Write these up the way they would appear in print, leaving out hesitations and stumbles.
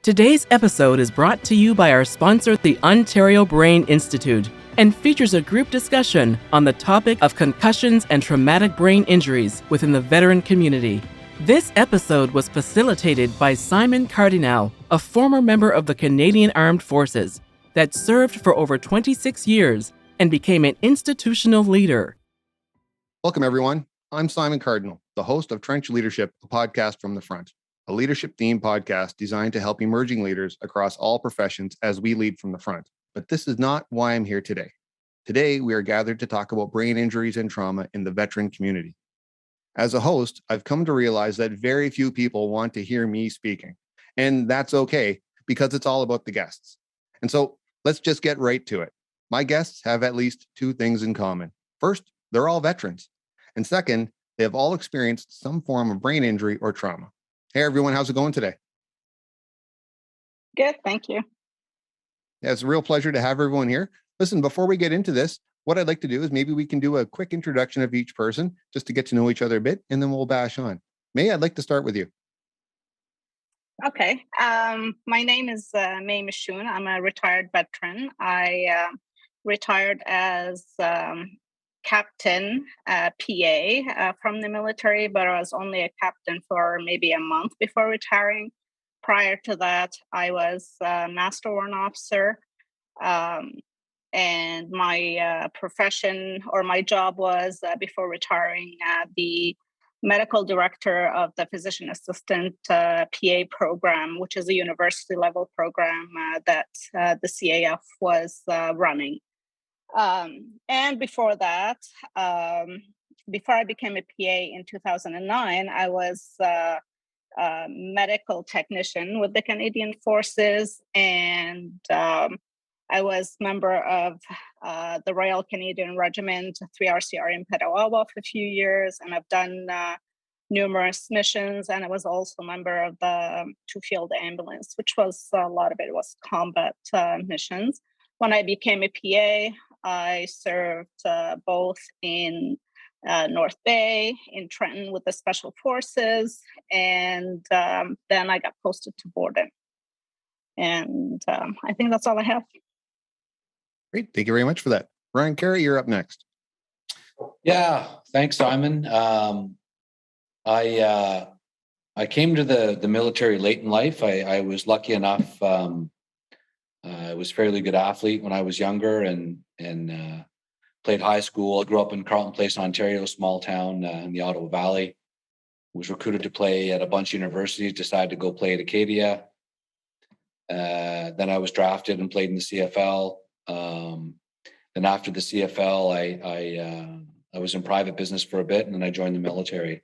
Today's episode is brought to you by our sponsor, the Ontario Brain Institute, and features a group discussion on the topic of concussions and traumatic brain injuries within the veteran community. This episode was facilitated by Simon Kardynal, a former member of the Canadian Armed Forces that served for over 26 years and became an institutional leader. Welcome, everyone. I'm Simon Kardynal, the host of Trench Leadership, a podcast from the front, a leadership-themed podcast designed to help emerging leaders across all professions as we lead from the front. But this is not why I'm here today. Today, we are gathered to talk about brain injuries and trauma in the veteran community. As a host, I've come to realize that very few people want to hear me speaking, and that's okay because it's all about the guests. And so let's just get right to it. My guests have at least two things in common. First, they're all veterans. And second, they have all experienced some form of brain injury or trauma. Hey, everyone, how's it going today? Good, thank you. Yeah, it's a real pleasure to have everyone here. Listen, before we get into this, what I'd like to do is maybe we can do a quick introduction of each person just to get to know each other a bit, and then we'll bash on. May, I'd like to start with you. Okay. My name is May Michoun. I'm a retired veteran. I retired as captain PA from the military, but I was only a captain for maybe a month before retiring. Prior to that, I was a master warrant officer, and my profession or my job was before retiring the medical director of the physician assistant PA program, which is a university level program that the CAF was running. And before that, before I became a PA in 2009, I was a medical technician with the Canadian Forces, and I was member of the Royal Canadian Regiment, 3RCR in Petawawa for a few years, and I've done numerous missions, and I was also a member of the two-field ambulance, which was a lot of it was combat missions. When I became a PA, I served both in North Bay, in Trenton with the Special Forces, and then I got posted to Borden. And I think that's all I have. Great. Thank you very much for that. Ryan Carey, you're up next. Yeah, thanks, Simon. I came to the military late in life. I was lucky enough. I was a fairly good athlete when I was younger and played high school. I grew up in Carleton Place, Ontario, small town in the Ottawa Valley. Was recruited to play at a bunch of universities, decided to go play at Acadia. Then I was drafted and played in the CFL. Then after the CFL, I was in private business for a bit, and then I joined the military.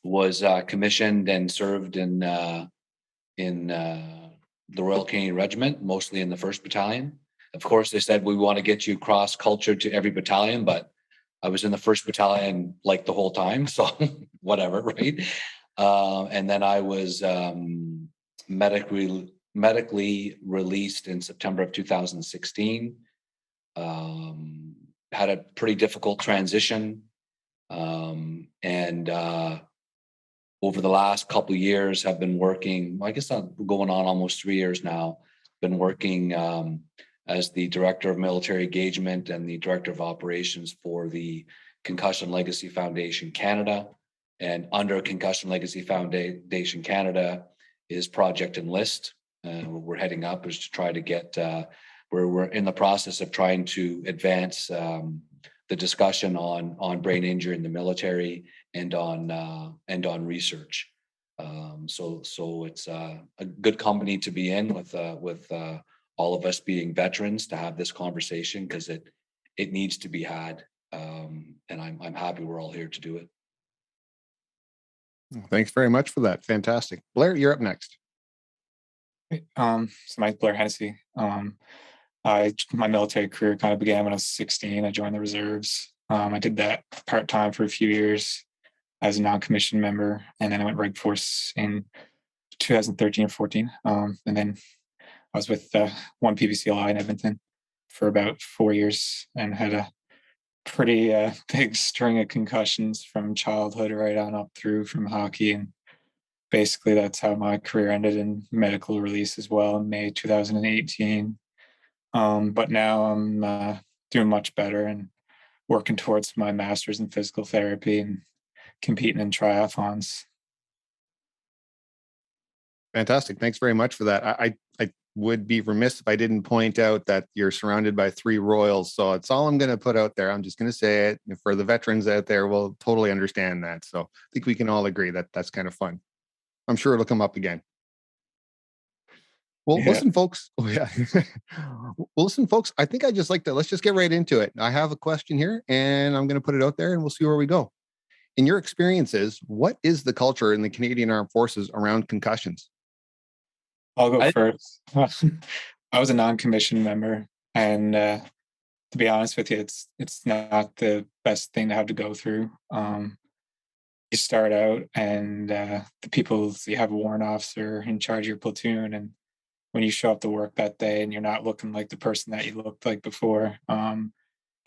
Was commissioned and served in the Royal Canadian Regiment, mostly in the 1st Battalion. Of course, they said, we want to get you cross-cultured to every battalion, but I was in the 1st Battalion like the whole time, so whatever, right? And then I was medically released in September of 2016. Had a pretty difficult transition, and over the last couple of years have been working, I guess I'm going on almost 3 years now, been working as the Director of Military Engagement and the Director of Operations for the Concussion Legacy Foundation Canada. And under Concussion Legacy Foundation Canada is Project Enlist. What we're heading up is to try to get, we're in the process of trying to advance the discussion on brain injury in the military and on research. So it's a good company to be in with all of us being veterans to have this conversation, because it needs to be had, and I'm happy we're all here to do it. Thanks very much for that. Fantastic. Blair, you're up next. So my name's Blair Hennessy. My military career kind of began when I was 16. I joined the reserves. I did that part-time for a few years as a non-commissioned member, and then I went Reg Force in 2013 or 14. And then I was with one PVCLI in Edmonton for about 4 years and had a pretty big string of concussions from childhood right on up through, from hockey and basically that's how my career ended in medical release as well in May 2018. But now I'm doing much better and working towards my master's in physical therapy and competing in triathlons. Fantastic. Thanks very much for that. I would be remiss if I didn't point out that you're surrounded by 3 royals. So it's all I'm going to put out there. I'm just going to say it. For the veterans out there, will totally understand that. So I think we can all agree that that's kind of fun. I'm sure it'll come up again. Well, listen, folks. Oh, yeah. Well, listen, folks. I think I just like to, let's just get right into it. I have a question here and I'm going to put it out there and we'll see where we go. In your experiences, what is the culture in the Canadian Armed Forces around concussions? I'll go first. I was a non-commissioned member, and to be honest with you, it's not the best thing to have to go through. You start out, and the people, you have a warrant officer in charge of your platoon, and when you show up to work that day and you're not looking like the person that you looked like before,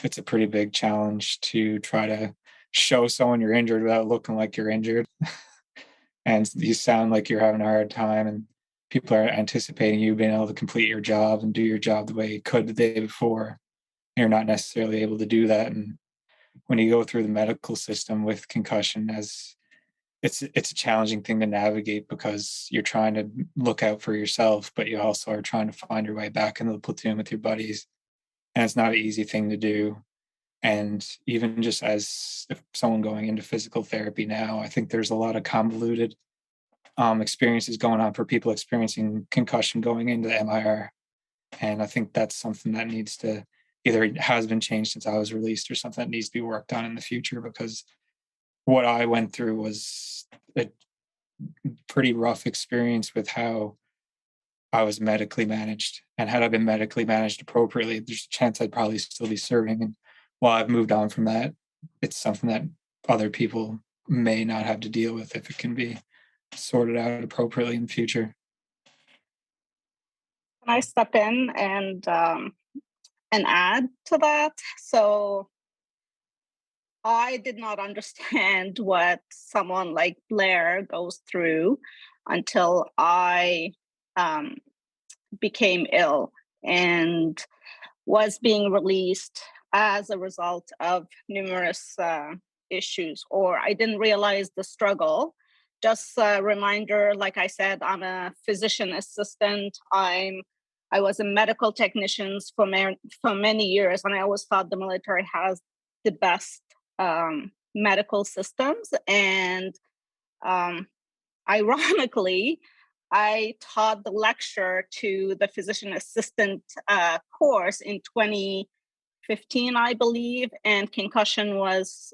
it's a pretty big challenge to try to show someone you're injured without looking like you're injured. And you sound like you're having a hard time, and people are anticipating you being able to complete your job and do your job the way you could the day before. You're not necessarily able to do that. And when you go through the medical system with concussion, as it's a challenging thing to navigate because you're trying to look out for yourself, but you also are trying to find your way back into the platoon with your buddies. And it's not an easy thing to do. And even just as someone going into physical therapy now, I think there's a lot of convoluted experiences going on for people experiencing concussion going into the MIR. And I think that's something that needs to either has been changed since I was released or something that needs to be worked on in the future, because what I went through was a pretty rough experience with how I was medically managed. And had I been medically managed appropriately, there's a chance I'd probably still be serving. And while I've moved on from that, it's something that other people may not have to deal with if it can be sorted out appropriately in the future. Can I step in and add to that? So I did not understand what someone like Blair goes through until I became ill and was being released as a result of numerous issues, or I didn't realize the struggle. Just a reminder, like I said, I'm a physician assistant. I was a medical technician for many years, and I always thought the military has the best medical systems. And ironically, I taught the lecture to the physician assistant course in 2015, I believe, and concussion was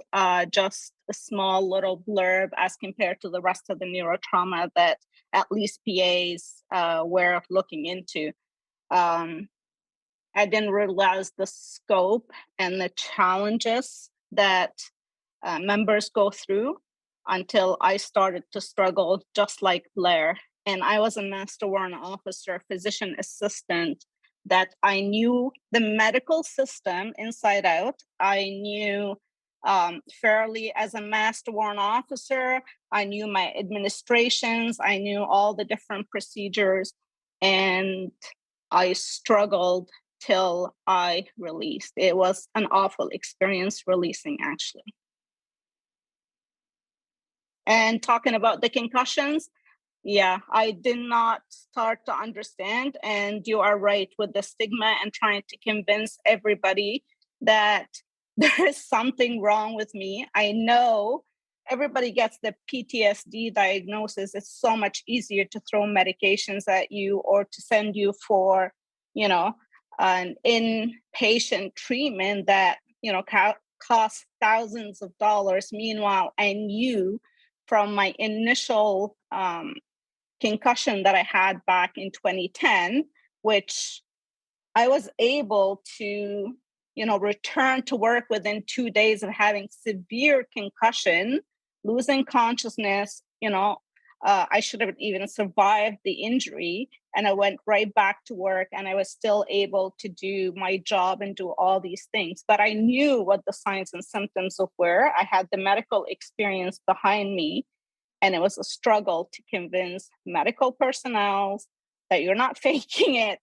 just a small little blurb as compared to the rest of the neurotrauma that at least PAs were looking into. I didn't realize the scope and the challenges that members go through until I started to struggle just like Blair. And I was a master warrant officer, physician assistant, that I knew the medical system inside out. I knew fairly as a master warrant officer. I knew my administrations. I knew all the different procedures. And I struggled till I released. It was an awful experience releasing, actually. And talking about the concussions, yeah, I did not start to understand. And you are right with the stigma and trying to convince everybody that there is something wrong with me. I know everybody gets the PTSD diagnosis. It's so much easier to throw medications at you or to send you for, an inpatient treatment that, costs thousands of dollars. Meanwhile, I knew from my initial concussion that I had back in 2010, which I was able to, return to work within 2 days of having severe concussion, losing consciousness, I should have even survived the injury. And I went right back to work and I was still able to do my job and do all these things. But I knew what the signs and symptoms of were. I had the medical experience behind me. And it was a struggle to convince medical personnel that you're not faking it.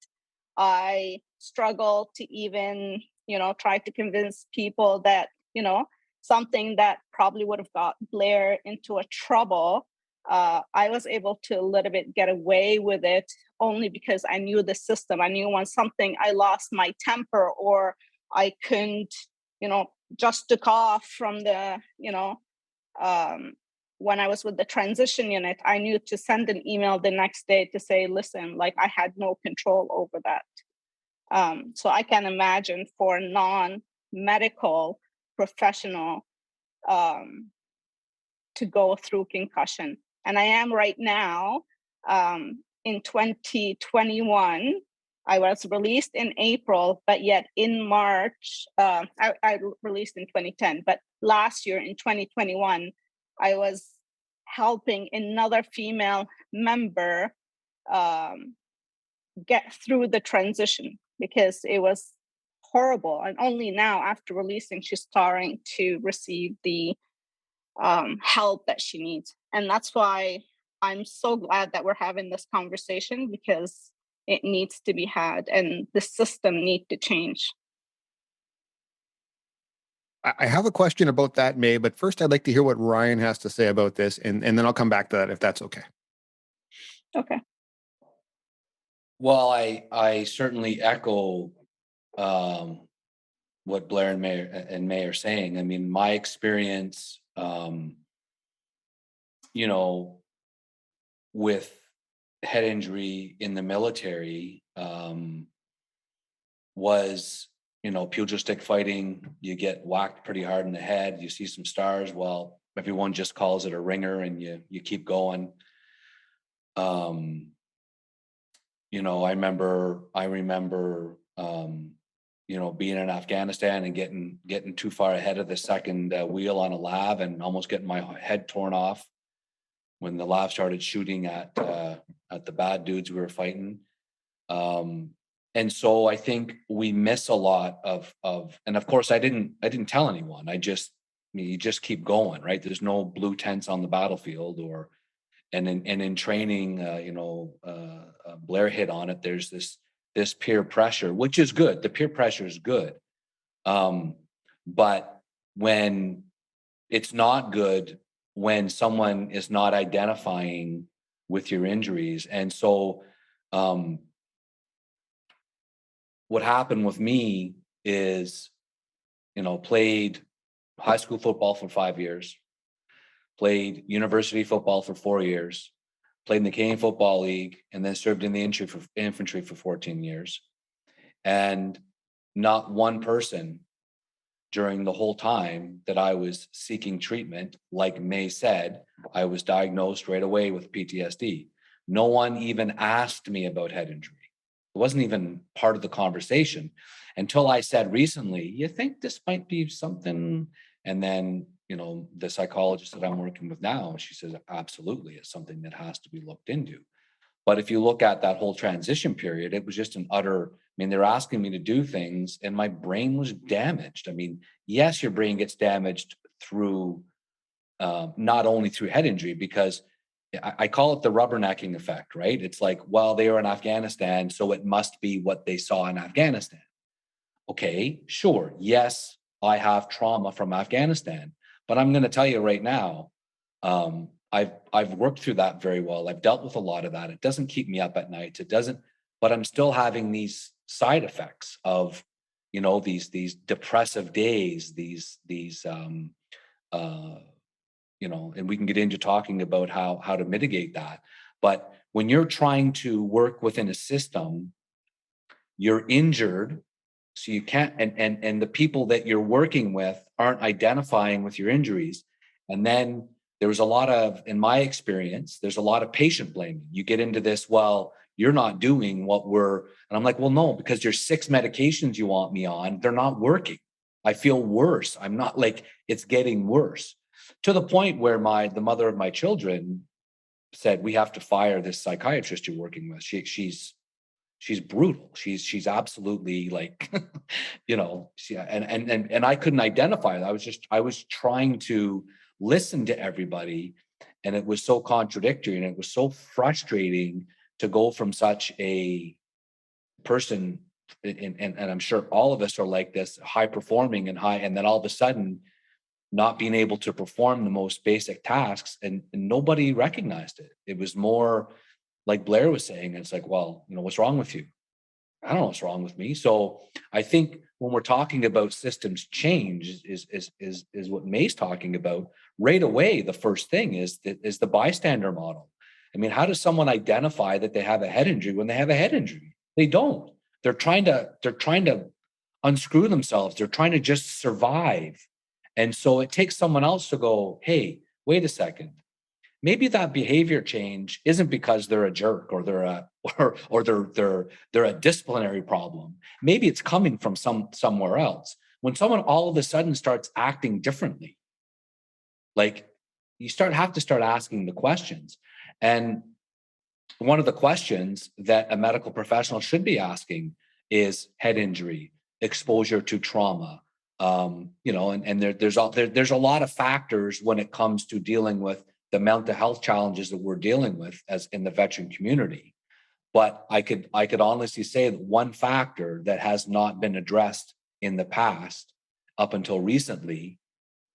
I struggled to even, try to convince people that, something that probably would have got Blair into a trouble. I was able to a little bit get away with it only because I knew the system. I knew when I lost my temper or I couldn't, just took off from the, when I was with the transition unit, I knew to send an email the next day to say, listen, like I had no control over that. So I can imagine for a non-medical professional to go through concussion. And I am right now in 2021. I was released in April, but yet in March, I released in 2010, but last year in 2021, I was helping another female member get through the transition because it was horrible. And only now after releasing, she's starting to receive the help that she needs. And that's why I'm so glad that we're having this conversation, because it needs to be had and the system needs to change. I have a question about that, May, but first I'd like to hear what Ryan has to say about this, and then I'll come back to that if that's okay. Okay. Well, I certainly echo what Blair and May are saying. I mean, my experience, with head injury in the military was, pugil stick fighting. You get whacked pretty hard in the head. You see some stars. Well, everyone just calls it a ringer, and you keep going. I remember, being in Afghanistan and getting too far ahead of the second wheel on a lav and almost getting my head torn off when the lav started shooting at the bad dudes we were fighting. And so I think we miss a lot of, and of course I didn't tell anyone. You just keep going, right? There's no blue tents on the battlefield and in training, Blair hit on it. There's this peer pressure, which is good. The peer pressure is good. But when it's not good, when someone is not identifying with your injuries. And so what happened with me is, played high school football for 5 years, played university football for 4 years, played in the Canadian Football League, and then served in the infantry for 14 years. And not one person during the whole time that I was seeking treatment, like May said, I was diagnosed right away with PTSD. No one even asked me about head injury. It wasn't even part of the conversation until I said recently, you think this might be something? And then, the psychologist that I'm working with now, she says, absolutely, it's something that has to be looked into. But if you look at that whole transition period, it was just they're asking me to do things and my brain was damaged. I mean, yes, your brain gets damaged through, not only through head injury, because I call it the rubbernecking effect, right? It's like, well, they were in Afghanistan, so it must be what they saw in Afghanistan. Okay, sure. Yes, I have trauma from Afghanistan, but I'm going to tell you right now, I've worked through that very well. I've dealt with a lot of that. It doesn't keep me up at night. It doesn't, but I'm still having these side effects of, these depressive days, and we can get into talking about how to mitigate that. But when you're trying to work within a system, you're injured, so you can't, and the people that you're working with aren't identifying with your injuries. And then there was a lot of, in my experience, there's a lot of patient blaming. You get into this, well, you're not doing what and I'm like, well, no, because there's 6 medications you want me on. They're not working. I feel worse. I'm not it's getting worse, to the point where the mother of my children said, we have to fire this psychiatrist you're working with. She's brutal. She's absolutely and I couldn't identify it. I was trying to listen to everybody And it was so contradictory, and it was so frustrating to go from such a person, and I'm sure all of us are like this, high performing and then all of a sudden not being able to perform the most basic tasks, and nobody recognized it. It was more like Blair was saying, it's like, well, what's wrong with you? I don't know what's wrong with me. So I think when we're talking about systems change is what May's talking about right away. The first thing is the bystander model. I mean, how does someone identify that they have a head injury when they have a head injury? They don't. They're trying to unscrew themselves. They're trying to just survive. And so it takes someone else to go, hey, wait a second. Maybe that behavior change isn't because they're a jerk or they're a disciplinary problem. Maybe it's coming from somewhere else. When someone all of a sudden starts acting differently, like you have to start asking the questions. And one of the questions that a medical professional should be asking is head injury, exposure to trauma. There's a lot of factors when it comes to dealing with the mental health challenges that we're dealing with as in the veteran community. But I could honestly say that one factor that has not been addressed in the past up until recently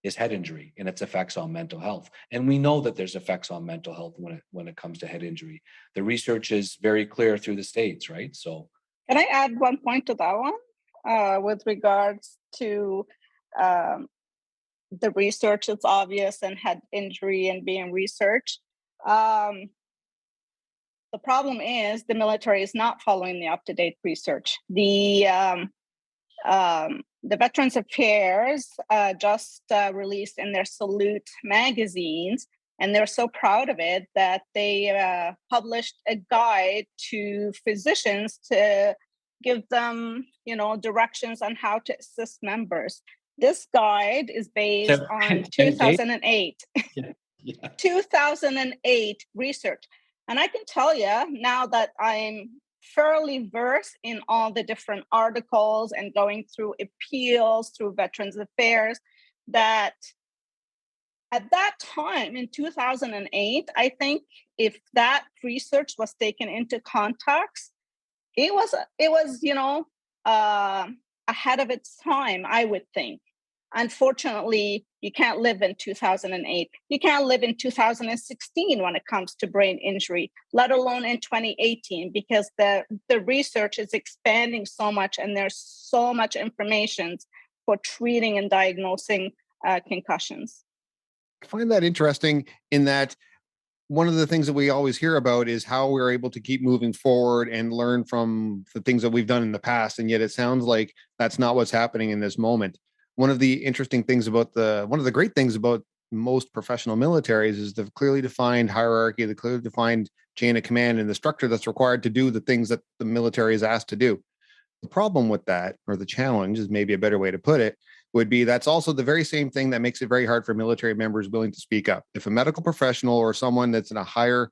is head injury and its effects on mental health. And we know that there's effects on mental health when it comes to head injury. The research is very clear through the states, right? So can I add one point to that one with regards to the research? It's obvious and head injury and being researched. The problem is the military is not following the up-to-date research. The Veterans Affairs just released in their Salute magazines, and they're so proud of it that they published a guide to physicians to give them, directions on how to assist members. This guide is based on 2008, yeah. 2008 research. And I can tell you now that I'm fairly versed in all the different articles and going through appeals through Veterans Affairs, that at that time in 2008, I think if that research was taken into context, it was ahead of its time, I would think. Unfortunately, you can't live in 2008. You can't live in 2016 when it comes to brain injury, let alone in 2018, because the research is expanding so much and there's so much information for treating and diagnosing concussions. I find that interesting in that one of the things that we always hear about is how we're able to keep moving forward and learn from the things that we've done in the past. And yet it sounds like that's not what's happening in this moment. One of the interesting things one of the great things about most professional militaries is the clearly defined hierarchy, the clearly defined chain of command, and the structure that's required to do the things that the military is asked to do. The problem with that, or the challenge is maybe a better way to put it, would be that's also the very same thing that makes it very hard for military members willing to speak up. If a medical professional or someone that's in a higher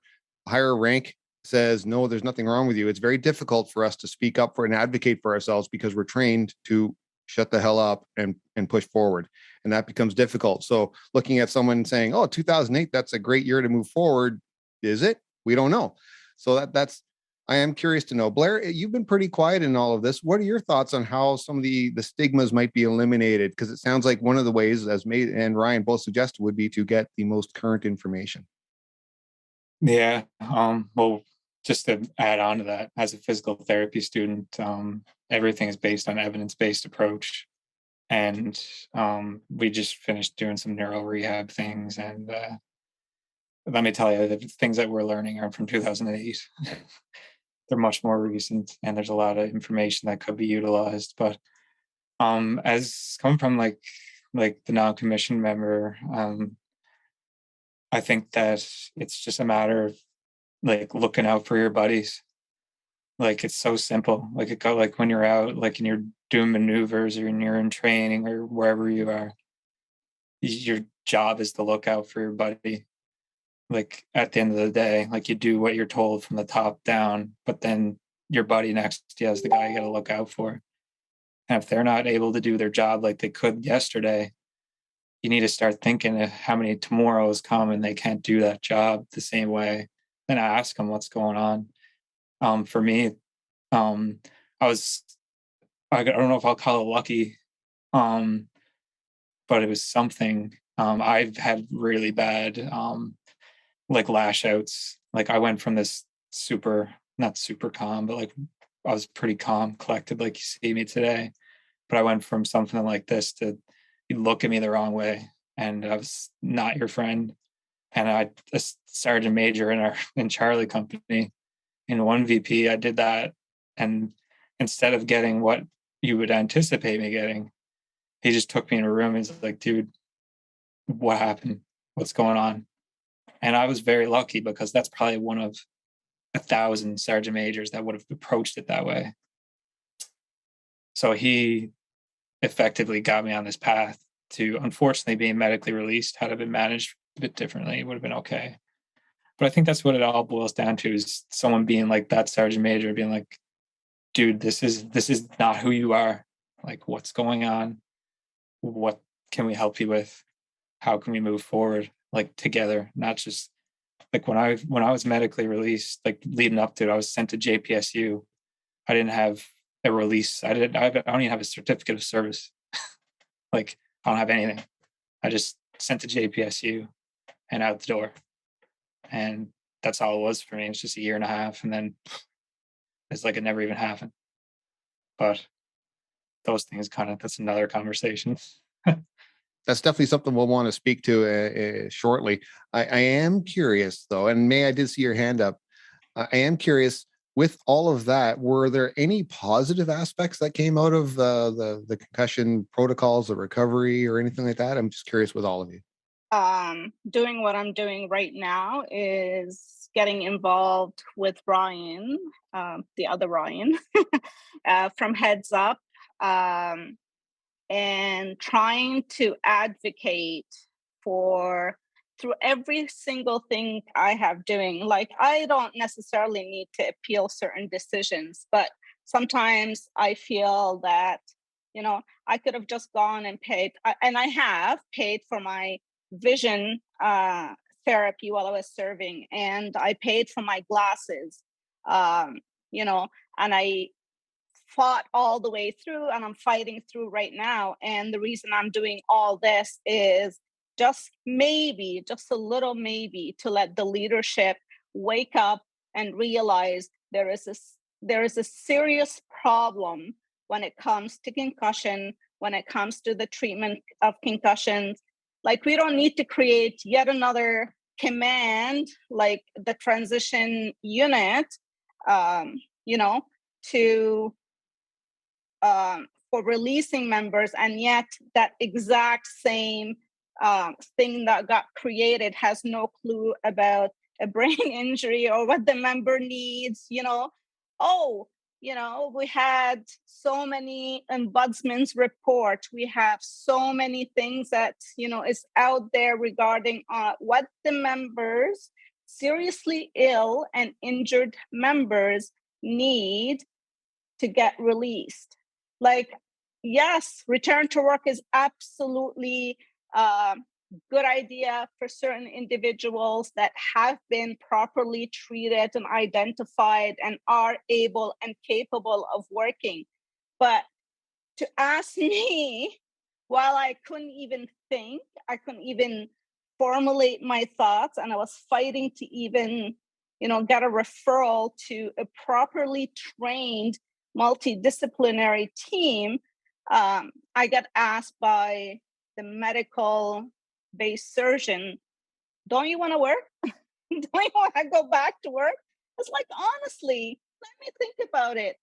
rank says, no, there's nothing wrong with you, it's very difficult for us to speak up for and advocate for ourselves because we're trained to shut the hell up and push forward. And that becomes difficult. So looking at someone saying, oh, 2008, that's a great year to move forward. Is it? We don't know. So that's, I am curious to know. Blair, you've been pretty quiet in all of this. What are your thoughts on how some of the stigmas might be eliminated? Because it sounds like one of the ways, as May and Ryan both suggested, would be to get the most current information. Yeah. Well, just to add on to that, as a physical therapy student, everything is based on evidence-based approach. And we just finished doing some neuro rehab things. And let me tell you, the things that we're learning are from 2008. They're much more recent, and there's a lot of information that could be utilized. But as coming from like the non-commissioned member, I think that it's just a matter of like looking out for your buddies. Like it's so simple. Like it got like when you're out, like and you're doing maneuvers or you're in training or wherever you are, your job is to look out for your buddy. Like at the end of the day, like you do what you're told from the top down, but then your buddy next to you is the guy you got to look out for. And if they're not able to do their job like they could yesterday, you need to start thinking of how many tomorrows come and they can't do that job the same way. Then I ask them what's going on. For me, I don't know if I'll call it lucky, but it was something. I've had really bad like lash outs. Like I went from this not super calm, but like I was pretty calm, collected, like you see me today. But I went from something like this to you look at me the wrong way, and I was not your friend. And I a sergeant major in Charlie company in 1VP, I did that, and instead of getting what you would anticipate me getting, he just took me in a room and was like, dude, what happened? What's going on? And I was very lucky because that's probably one of 1,000 sergeant majors that would have approached it that way. So he effectively got me on this path to, unfortunately, being medically released. Had it been managed a bit differently, it would have been okay. But I think that's what it all boils down to, is someone being like that sergeant major, being like, dude, this is not who you are. Like, what's going on? What can we help you with? How can we move forward, like together? Not just like when I was medically released, like leading up to it, I was sent to JPSU. I didn't have a release. I don't even have a certificate of service. Like, I don't have anything. I just sent to JPSU and out the door. And that's all it was for me. It was just a year and a half. And then it's like it never even happened. But those things that's another conversation. That's definitely something we'll want to speak to shortly. I am curious, though, and I did see your hand up. I am curious, with all of that, were there any positive aspects that came out of the concussion protocols, the recovery, or anything like that? I'm just curious with all of you. Doing what I'm doing right now is getting involved with Ryan, the other Ryan, from Heads Up, and trying to advocate through every single thing I have doing. Like, I don't necessarily need to appeal certain decisions, but sometimes I feel that, I could have just gone and paid, and I have paid for my vision therapy while I was serving, and I paid for my glasses, and I fought all the way through, and I'm fighting through right now. And the reason I'm doing all this is just a little maybe, to let the leadership wake up and realize there is a serious problem when it comes to concussion, when it comes to the treatment of concussions. Like, we don't need to create yet another command, like the transition unit, for releasing members, and yet that exact same thing that got created has no clue about a brain injury or what the member needs. We had so many ombudsman's report. We have so many things that is out there regarding what the members, seriously ill and injured members, need to get released. Like, yes, return to work is absolutely good idea for certain individuals that have been properly treated and identified and are able and capable of working. But to ask me, while I couldn't even think, I couldn't even formulate my thoughts, and I was fighting to even, get a referral to a properly trained multidisciplinary team, I got asked by the medical-based surgeon, don't you want to work? Don't you want to go back to work? It's like, honestly, let me think about it.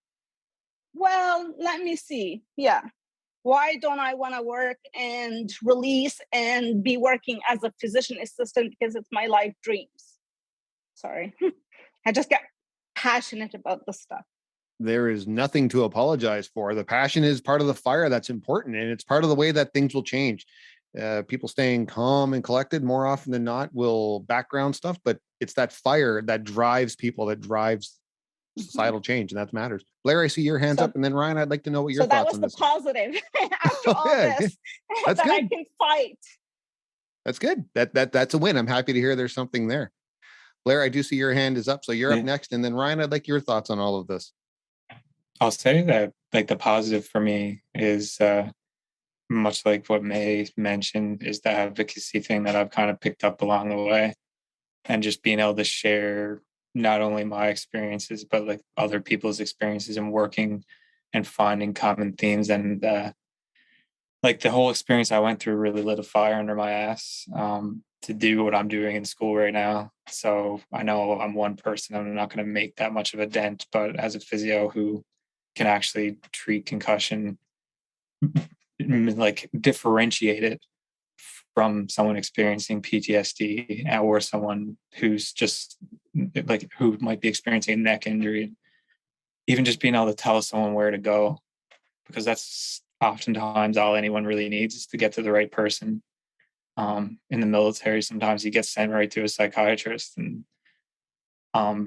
Well, let me see. Yeah. Why don't I want to work and release and be working as a physician assistant? Because it's my life dreams. Sorry. I just get passionate about this stuff. There is nothing to apologize for. The passion is part of the fire that's important, and it's part of the way that things will change. People staying calm and collected more often than not will background stuff, but it's that fire that drives people, that drives societal change, and that matters. Blair, I see your hands up, and then Ryan, I'd like to know what your thoughts on this. So that was the positive after all this, That's that good. I can fight That's good. That's a win. I'm happy to hear there's something there. Blair, I do see your hand is up, so you're up next. And then Ryan, I'd like your thoughts on all of this. I'll say that like the positive for me is much like what May mentioned, is the advocacy thing that I've kind of picked up along the way, and just being able to share not only my experiences, but like other people's experiences and working and finding common themes. And like the whole experience I went through really lit a fire under my ass to do what I'm doing in school right now. So I know I'm one person, I'm not going to make that much of a dent, but as a physio who can actually treat concussion, like differentiate it from someone experiencing PTSD or someone who's just like, who might be experiencing a neck injury, even just being able to tell someone where to go, because that's oftentimes all anyone really needs is to get to the right person. In the military, sometimes you get sent right to a psychiatrist, and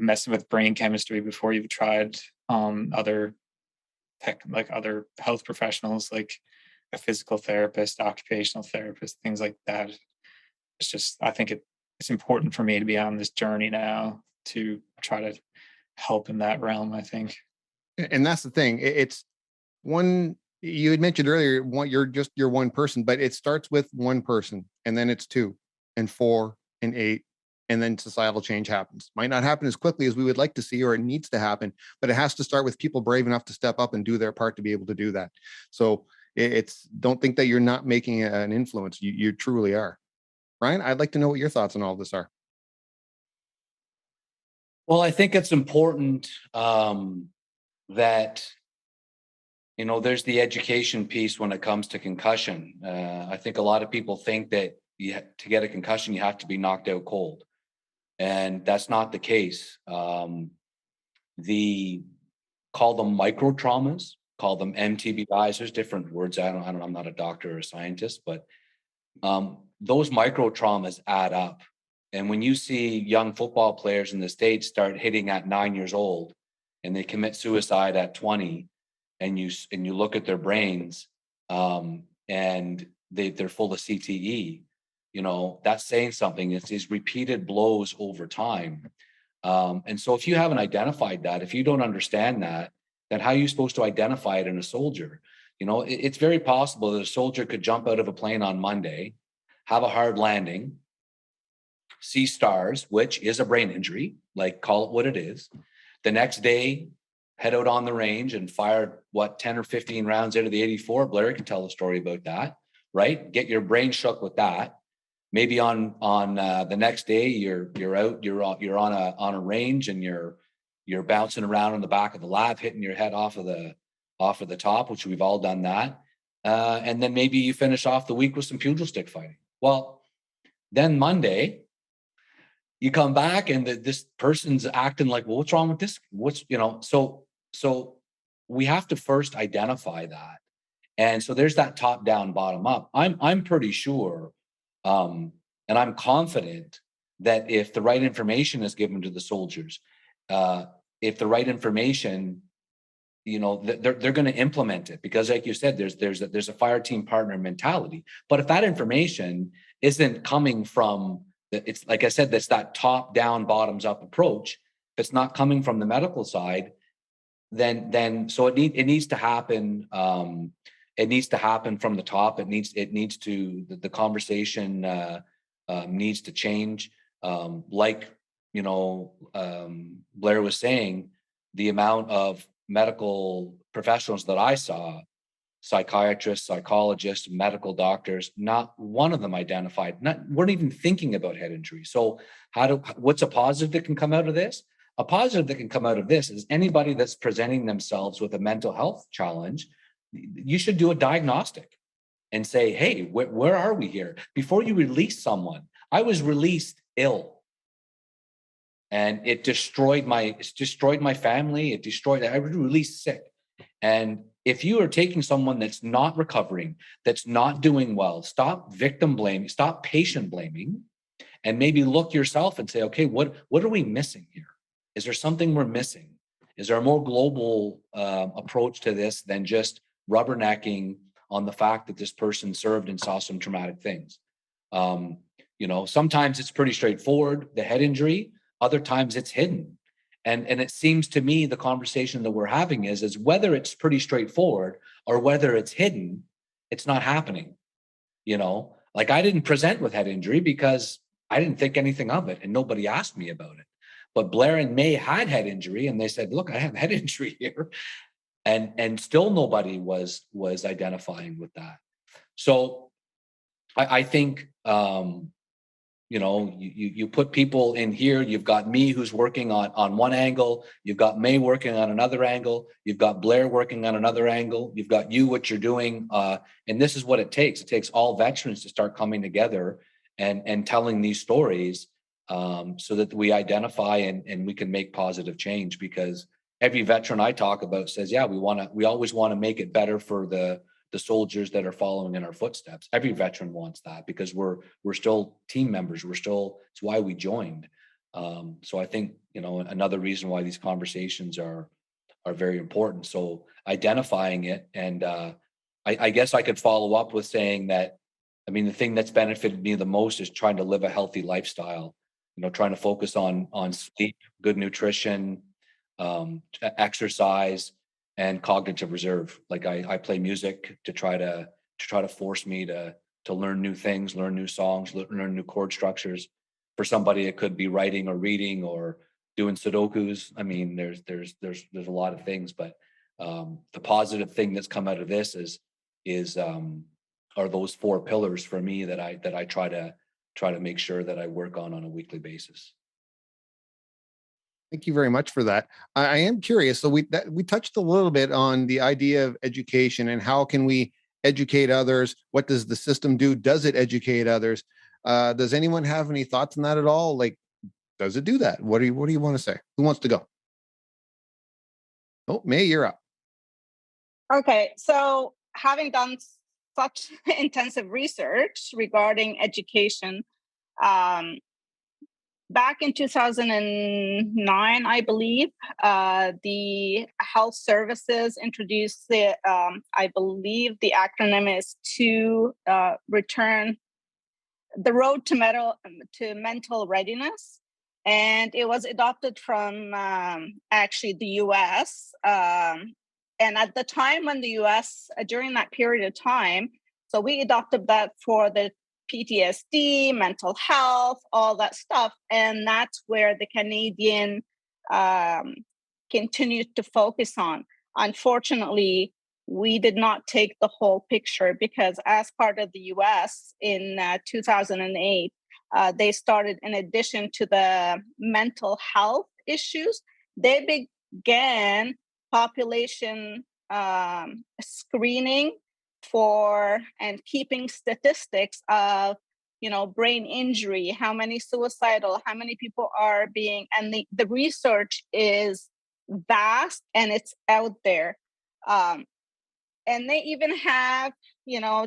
messing with brain chemistry before you've tried other health professionals, like a physical therapist, occupational therapist, things like that. It's just, I think it's important for me to be on this journey now to try to help in that realm, I think. And that's the thing. It's one, you had mentioned earlier, you're one person, but it starts with one person, and then it's 2 and 4 and 8. And then societal change happens. Might not happen as quickly as we would like to see, or it needs to happen, but it has to start with people brave enough to step up and do their part to be able to do that. So don't think that you're not making an influence. You truly are. Ryan, I'd like to know what your thoughts on all of this are. Well, I think it's important that, there's the education piece when it comes to concussion. I think a lot of people think that to get a concussion, you have to be knocked out cold. And that's not the case. Call them micro traumas, call them MTBIs. There's different words. I'm not a doctor or a scientist, but those micro traumas add up. And when you see young football players in the States start hitting at 9 years old, and they commit suicide at 20, and you look at their brains, and they're full of CTE. That's saying something. It's these repeated blows over time. And so if you haven't identified that, if you don't understand that, then how are you supposed to identify it in a soldier? It's very possible that a soldier could jump out of a plane on Monday, have a hard landing, see stars, which is a brain injury, like call it what it is. The next day, head out on the range and fire 10 or 15 rounds out of the 84. Blair can tell a story about that, right? Get your brain shook with that. Maybe on the next day you're on a range, and you're bouncing around on the back of the lab, hitting your head off of the top, which we've all done that. And then maybe you finish off the week with some pugil stick fighting. Well, then Monday you come back and this person's acting like, well, what's wrong with this? So we have to first identify that. And so there's that top down, bottom up. I'm pretty sure. And I'm confident that if the right information is given to the soldiers, if the right information, they're going to implement it, because like you said, there's a fire team partner mentality. But if that information isn't coming from, it's like I said, that's that top down, bottoms up approach. If it's not coming from the medical side, then so it needs to happen. It needs to happen from the top. The conversation needs to change. Blair was saying, the amount of medical professionals that I saw, psychiatrists, psychologists, medical doctors, not one of them weren't even thinking about head injury. So what's a positive that can come out of this? A positive that can come out of this is anybody that's presenting themselves with a mental health challenge, you should do a diagnostic and say, hey, where are we here? Before you release someone. I was released ill, and it destroyed my family. I was released sick. And if you are taking someone that's not recovering, that's not doing well, stop victim blaming, stop patient blaming, and maybe look yourself and say, okay, what are we missing here? Is there something we're missing? Is there a more global approach to this than just rubbernecking on the fact that this person served and saw some traumatic things? Sometimes it's pretty straightforward, the head injury, other times it's hidden. And it seems to me the conversation that we're having is whether it's pretty straightforward or whether it's hidden, it's not happening. Like I didn't present with head injury because I didn't think anything of it and nobody asked me about it. But Blair and May had head injury and they said, look, I have head injury here. And still nobody was identifying with that. So I think, you put people in here, you've got me who's working on one angle, you've got May working on another angle, you've got Blair working on another angle, you've got you, what you're doing. And this is what it takes. It takes all veterans to start coming together and telling these stories so that we identify and we can make positive change, because every veteran I talk about says, yeah, we always want to make it better for the soldiers that are following in our footsteps. Every veteran wants that because we're still team members. It's why we joined. So I think, another reason why these conversations are very important. So identifying it. And I guess I could follow up with saying that, the thing that's benefited me the most is trying to live a healthy lifestyle, trying to focus on sleep, good nutrition, exercise, and cognitive reserve. Like I play music to try to force me to learn new things, learn new songs, learn new chord structures. For somebody, it could be writing or reading or doing Sudokus. There's a lot of things, but the positive thing that's come out of this are those 4 pillars for me that I try to make sure that I work on a weekly basis. Thank you very much for that. I am curious. So we touched a little bit on the idea of education and how can we educate others? What does the system do? Does it educate others? Does anyone have any thoughts on that at all? Like, does it do that? What do you want to say? Who wants to go? Oh, May, you're up. Okay, so having done such intensive research regarding education, back in 2009, I believe, the health services introduced I believe the acronym is to return the road to mental readiness. And it was adopted from actually the US. And at the time when the US, during that period of time, so we adopted that for the PTSD, mental health, all that stuff. And that's where the Canadian continued to focus on. Unfortunately, we did not take the whole picture because as part of the US in 2008, they started, in addition to the mental health issues, they began population screening for and keeping statistics of brain injury, how many suicidal, how many people are being, and the research is vast and it's out there. And they even have,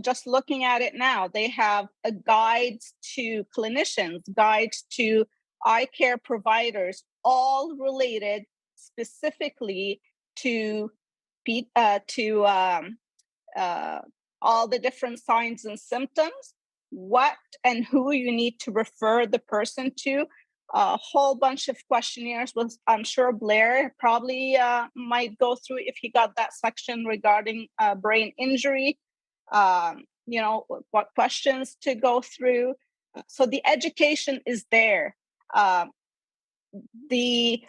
just looking at it now, they have guides to clinicians, guides to eye care providers, all related specifically to all the different signs and symptoms, what and who you need to refer the person to. A whole bunch of questionnaires, with I'm sure Blair probably might go through if he got that section regarding brain injury, what questions to go through. So the education is there. The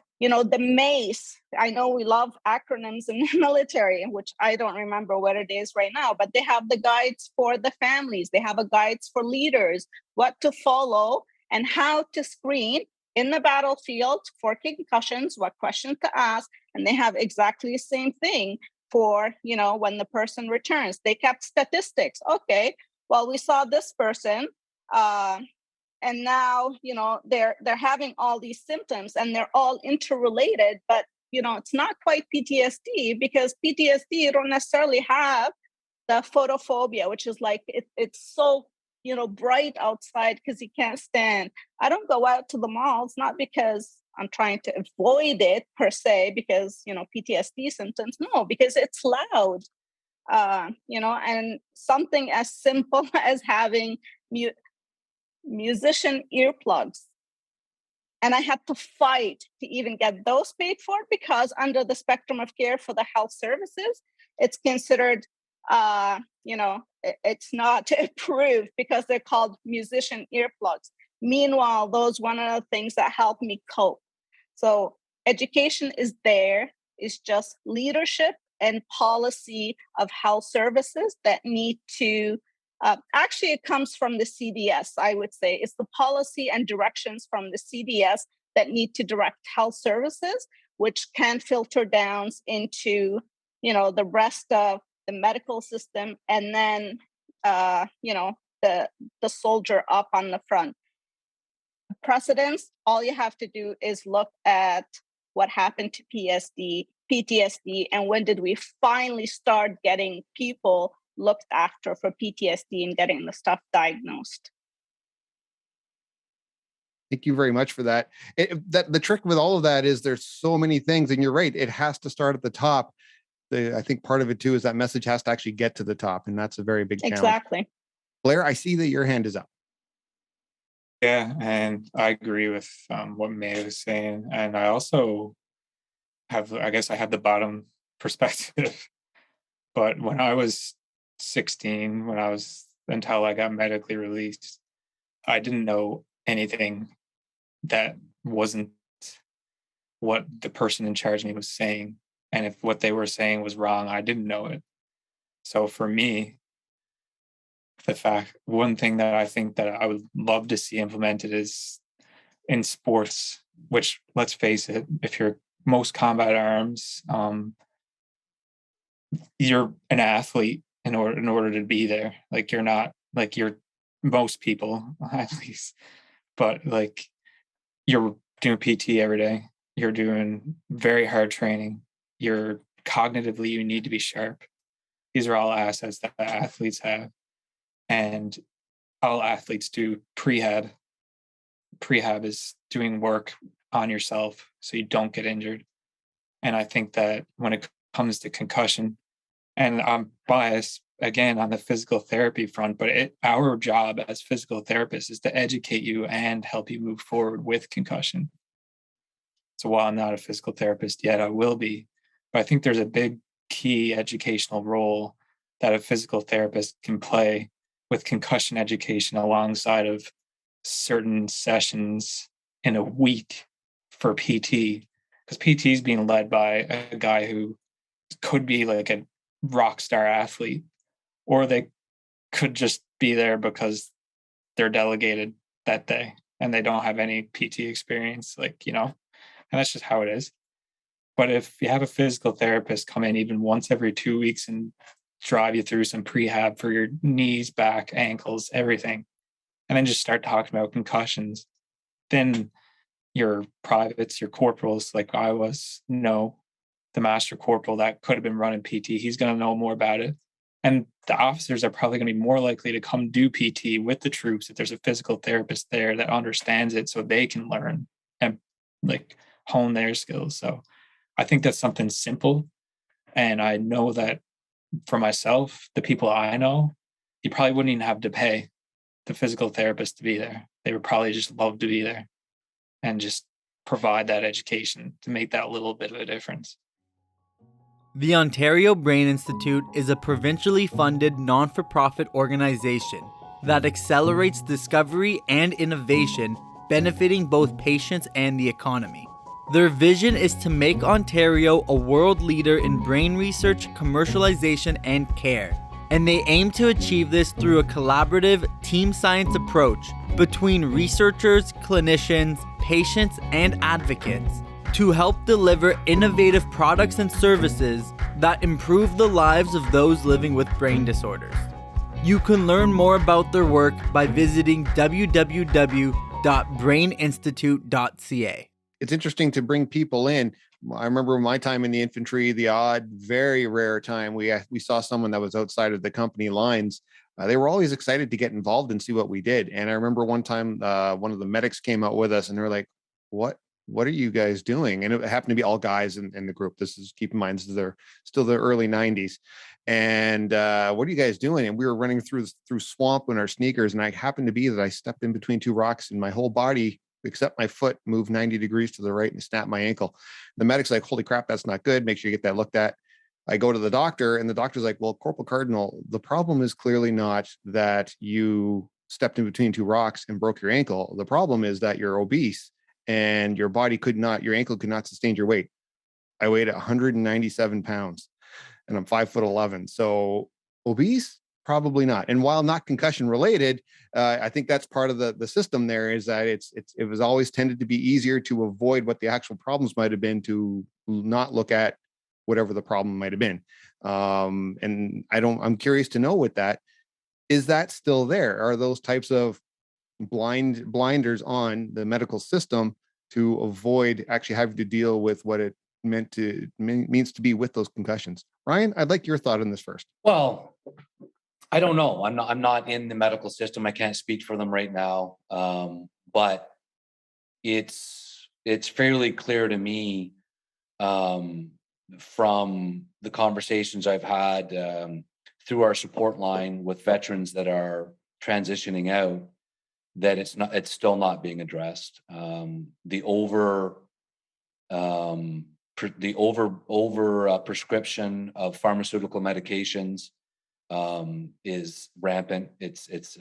MACE, I know we love acronyms in the military, which I don't remember what it is right now, but they have the guides for the families. They have a guides for leaders, what to follow and how to screen in the battlefield for concussions, what questions to ask. And they have exactly the same thing for, when the person returns. They kept statistics. Okay, well, we saw this person, and now, they're having all these symptoms and they're all interrelated, but, it's not quite PTSD, because PTSD, you don't necessarily have the photophobia, which is like, it's so, bright outside because you can't stand. I don't go out to the malls, not because I'm trying to avoid it per se, because, PTSD symptoms, no, because it's loud, and something as simple as having musician earplugs. And I had to fight to even get those paid for, because under the spectrum of care for the health services, it's considered, it's not approved because they're called musician earplugs. Meanwhile, those one of the things that help me cope. So education is there. It's just leadership and policy of health services that need to, actually it comes from the CDS, I would say. It's the policy and directions from the CDS that need to direct health services, which can filter down into, the rest of the medical system, and then, the soldier up on the front. Precedents, all you have to do is look at what happened to PTSD, and when did we finally start getting people looked after for PTSD and getting the stuff diagnosed. Thank you very much for that. The trick with all of that is there's so many things, and you're right, it has to start at the top. I think part of it too is that message has to actually get to the top, and that's a very big challenge. Exactly. Blair, I see that your hand is up. Yeah, and I agree with what May was saying. And I also I have the bottom perspective. But when I was 16, until I got medically released, I didn't know anything that wasn't what the person in charge of me was saying. And if what they were saying was wrong, I didn't know it. So for me, one thing that I think that I would love to see implemented is in sports, which, let's face it, if you're most combat arms, you're an athlete in order to be there. Like, you're not like most people, at least, but like, you're doing PT every day. You're doing very hard training. Cognitively, you need to be sharp. These are all assets that athletes have. And all athletes do prehab. Prehab is doing work on yourself so you don't get injured. And I think that when it comes to concussion, and I'm biased again on the physical therapy front, but our job as physical therapists is to educate you and help you move forward with concussion. So while I'm not a physical therapist yet, I will be. But I think there's a big key educational role that a physical therapist can play with concussion education alongside of certain sessions in a week for PT, because PT is being led by a guy who could be like a rock star athlete, or they could just be there because they're delegated that day and they don't have any PT experience, and that's just how it is. But if you have a physical therapist come in even once every 2 weeks and drive you through some prehab for your knees, back, ankles, everything, and then just start talking about concussions, then your privates, your corporals, like I was, know the master corporal that could have been running PT. He's going to know more about it. And the officers are probably going to be more likely to come do PT with the troops if there's a physical therapist there that understands it, so they can learn and hone their skills. So I think that's something simple. And I know that for myself, the people I know, you probably wouldn't even have to pay the physical therapist to be there. They would probably just love to be there and just provide that education to make that little bit of a difference. The Ontario Brain Institute is a provincially funded non-for-profit organization that accelerates discovery and innovation, benefiting both patients and the economy. Their vision is to make Ontario a world leader in brain research, commercialization, and care. And they aim to achieve this through a collaborative team science approach between researchers, clinicians, patients, and advocates to help deliver innovative products and services that improve the lives of those living with brain disorders. You can learn more about their work by visiting www.braininstitute.ca. It's interesting to bring people in. I remember my time in the infantry, the odd, very rare time we saw someone that was outside of the company lines. They were always excited to get involved and see what we did. And I remember one time, one of the medics came out with us and they were like, what what are you guys doing? And it happened to be all guys in the group. Keep in mind, this is still the early 90s. And what are you guys doing? And we were running through swamp in our sneakers. And I happened to be that I stepped in between two rocks and my whole body, except my foot, moved 90 degrees to the right and snapped my ankle. The medic's like, holy crap, that's not good. Make sure you get that looked at. I go to the doctor and the doctor's like, well, Corporal Kardynal, the problem is clearly not that you stepped in between two rocks and broke your ankle. The problem is that you're obese and your ankle could not sustain your weight. I weighed 197 pounds and I'm 5'11". So obese, probably not. And while not concussion related, I think that's part of the system there, is that it was always tended to be easier to avoid what the actual problems might have been, to not look at whatever the problem might have been. And I'm curious to know with that, is that still there? Are those types of blinders on the medical system to avoid actually having to deal with what it means to be with those concussions? Ryan, I'd like your thought on this first. Well, I don't know. I'm not in the medical system. I can't speak for them right now. But it's fairly clear to me, from the conversations I've had through our support line with veterans that are transitioning out, that it's still not being addressed. The prescription of pharmaceutical medications is rampant. It's it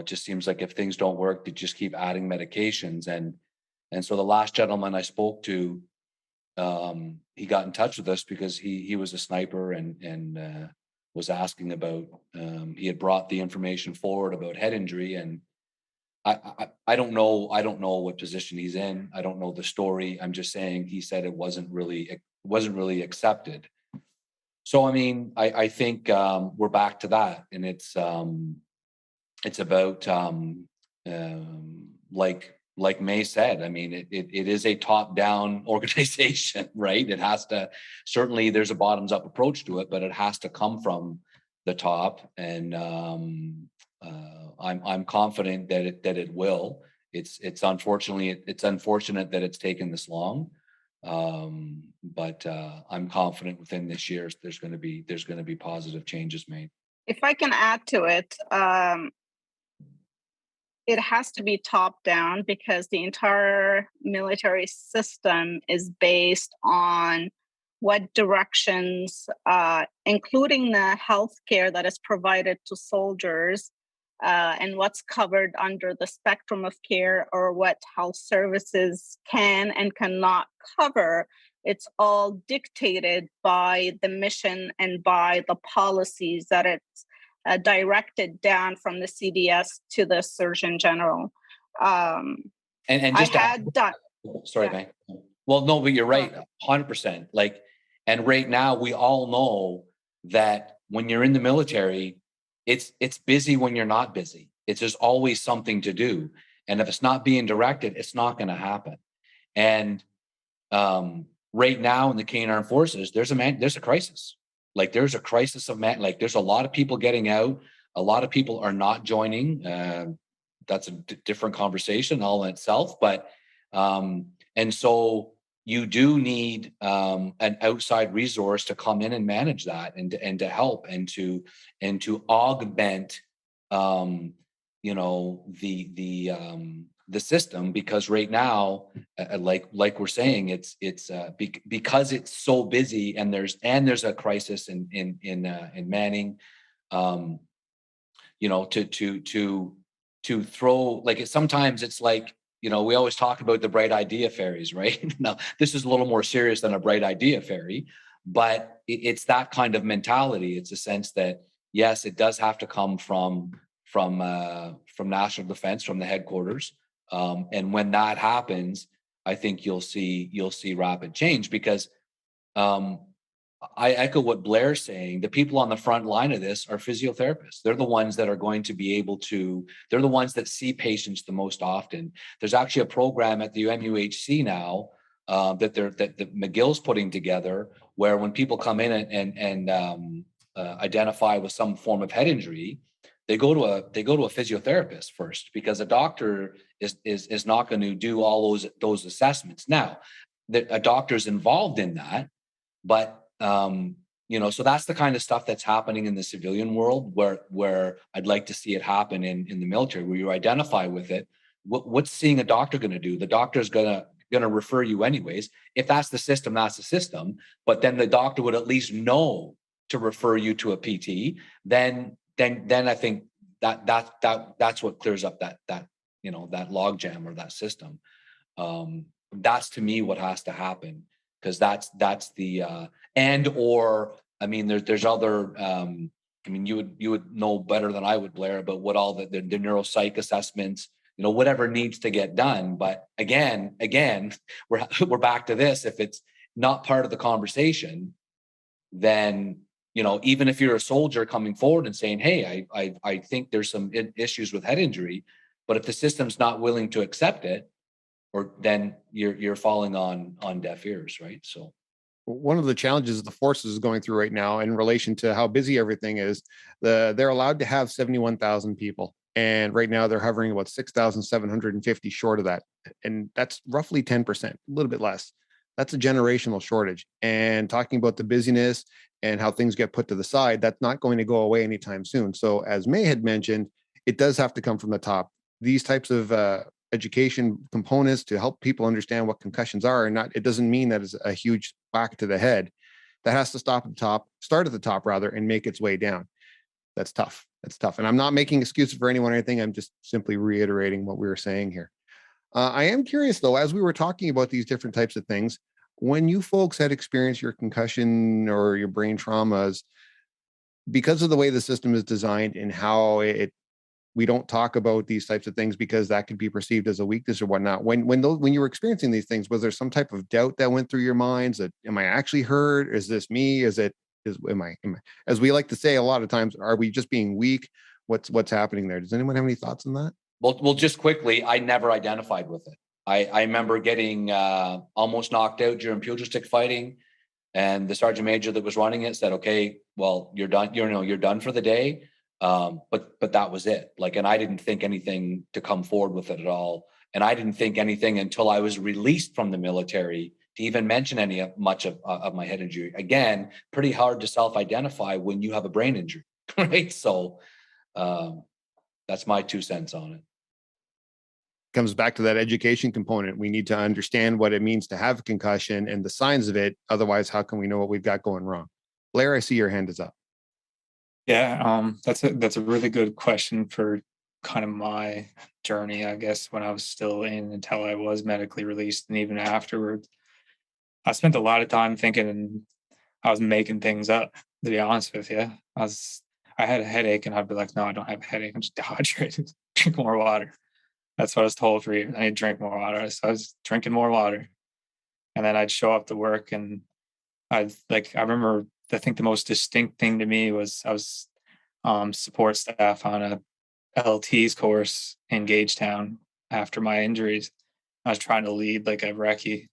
just seems like if things don't work, they just keep adding medications. And so the last gentleman I spoke to, he got in touch with us because he was a sniper and was asking about, he had brought the information forward about head injury. And I don't know what position he's in. I don't know the story. I'm just saying, he said it wasn't really accepted. So, I mean, I think we're back to that, and it's about like May said. I mean, it is a top-down organization, right? It has to, certainly there's a bottoms-up approach to it, but it has to come from the top. And I'm confident that it will. It's unfortunate that it's taken this long. But I'm confident within this year there's going to be positive changes made. If I can add to it, it has to be top down, because the entire military system is based on what directions, including the healthcare that is provided to soldiers, and what's covered under the spectrum of care, or what health services can and cannot cover. It's all dictated by the mission and by the policies that it's directed down from the CDS to the Surgeon General. And just sorry, yeah. Man. Well, no, but you're right, 100%. Like, and right now we all know that when you're in the military, it's busy when you're not busy. There's always something to do, and if it's not being directed, it's not going to happen. And right now in the Canadian Armed Forces, there's a crisis. Like, there's a crisis of man. Like, there's a lot of people getting out. A lot of people are not joining. That's a different conversation all in itself. But and so you do need an outside resource to come in and manage that, and to help and to augment the system, because right now, like we're saying, it's because it's so busy, and there's a crisis in manning, to throw, like, sometimes it's like, we always talk about the bright idea fairies, right? Now, this is a little more serious than a bright idea fairy, but it's that kind of mentality. It's a sense that, yes, it does have to come from national defense, from the headquarters. And when that happens, I think you'll see rapid change, because I echo what Blair's saying. The people on the front line of this are physiotherapists. They're the ones that are going to be able to, they're the ones that see patients the most often. There's actually a program at the UMUHC now that McGill's putting together, where when people come in and identify with some form of head injury, they go to a physiotherapist first, because a doctor is not going to do all those assessments. Now, a doctor's involved in that, but so that's the kind of stuff that's happening in the civilian world, where I'd like to see it happen in the military, where you identify with it. What's seeing a doctor going to do? The doctor's going to refer you anyways. If that's the system, that's the system. But then the doctor would at least know to refer you to a PT. Then I think that's what clears up that logjam or that system. That's to me what has to happen, because that's the there's other you would know better than I would, Blair, about what all the neuropsych assessments, whatever needs to get done. But again, we're back to this. If it's not part of the conversation, then even if you're a soldier coming forward and saying, hey, I think there's some issues with head injury, but if the system's not willing to accept it, or then you're falling on deaf ears, right? So one of the challenges the forces is going through right now in relation to how busy everything is, they're allowed to have 71,000 people. And right now they're hovering about 6,750 short of that. And that's roughly 10%, a little bit less. That's a generational shortage. And talking about the busyness and how things get put to the side, that's not going to go away anytime soon. So as May had mentioned, it does have to come from the top. These types of education components to help people understand what concussions are, and it doesn't mean that it's a huge whack to the head. That has to start at the top rather, and make its way down. That's tough. And I'm not making excuses for anyone or anything. I'm just simply reiterating what we were saying here. I am curious though, as we were talking about these different types of things, when you folks had experienced your concussion or your brain traumas, because of the way the system is designed and how we don't talk about these types of things because that could be perceived as a weakness or whatnot. When you were experiencing these things, was there some type of doubt that went through your minds that, am I actually hurt? Is this me? Am I, as we like to say a lot of times, are we just being weak? What's happening there? Does anyone have any thoughts on that? Well, just quickly, I never identified with it. I remember getting almost knocked out during pugilistic fighting, and the sergeant major that was running it said, "Okay, well, you're done. You're done for the day." But that was it. And I didn't think anything to come forward with it at all. And I didn't think anything until I was released from the military to even mention much of my head injury. Again, pretty hard to self-identify when you have a brain injury, right? So that's my 2 cents on it. Comes back to that education component. We need to understand what it means to have a concussion and the signs of it. Otherwise, how can we know what we've got going wrong? Blair, I see your hand is up. Yeah, that's a really good question for kind of my journey, I guess, when I was still in until I was medically released, and even afterwards. I spent a lot of time thinking I was making things up, to be honest with you. I had a headache and I'd be like, no, I don't have a headache. I'm just dehydrated. Drink more water. That's what I was told for years. I need to drink more water. So I was drinking more water. And then I'd show up to work, and I remember, I think the most distinct thing to me was I was support staff on a LT's course in Gagetown after my injuries. I was trying to lead like a recce,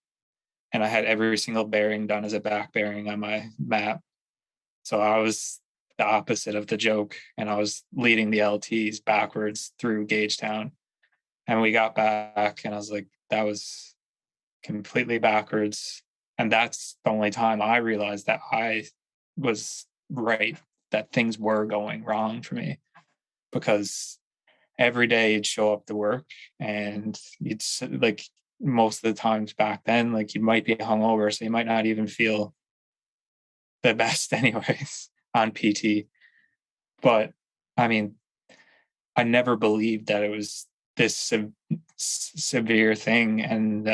and I had every single bearing done as a back bearing on my map. So I was the opposite of the joke, and I was leading the LTs backwards through Gagetown. And we got back, and I was like, that was completely backwards. And that's the only time I realized that I was right, that things were going wrong for me. Because every day you'd show up to work, and you'd, like, most of the times back then, like, you might be hungover, so you might not even feel the best anyways on PT. But I mean, I never believed that it was this severe thing. And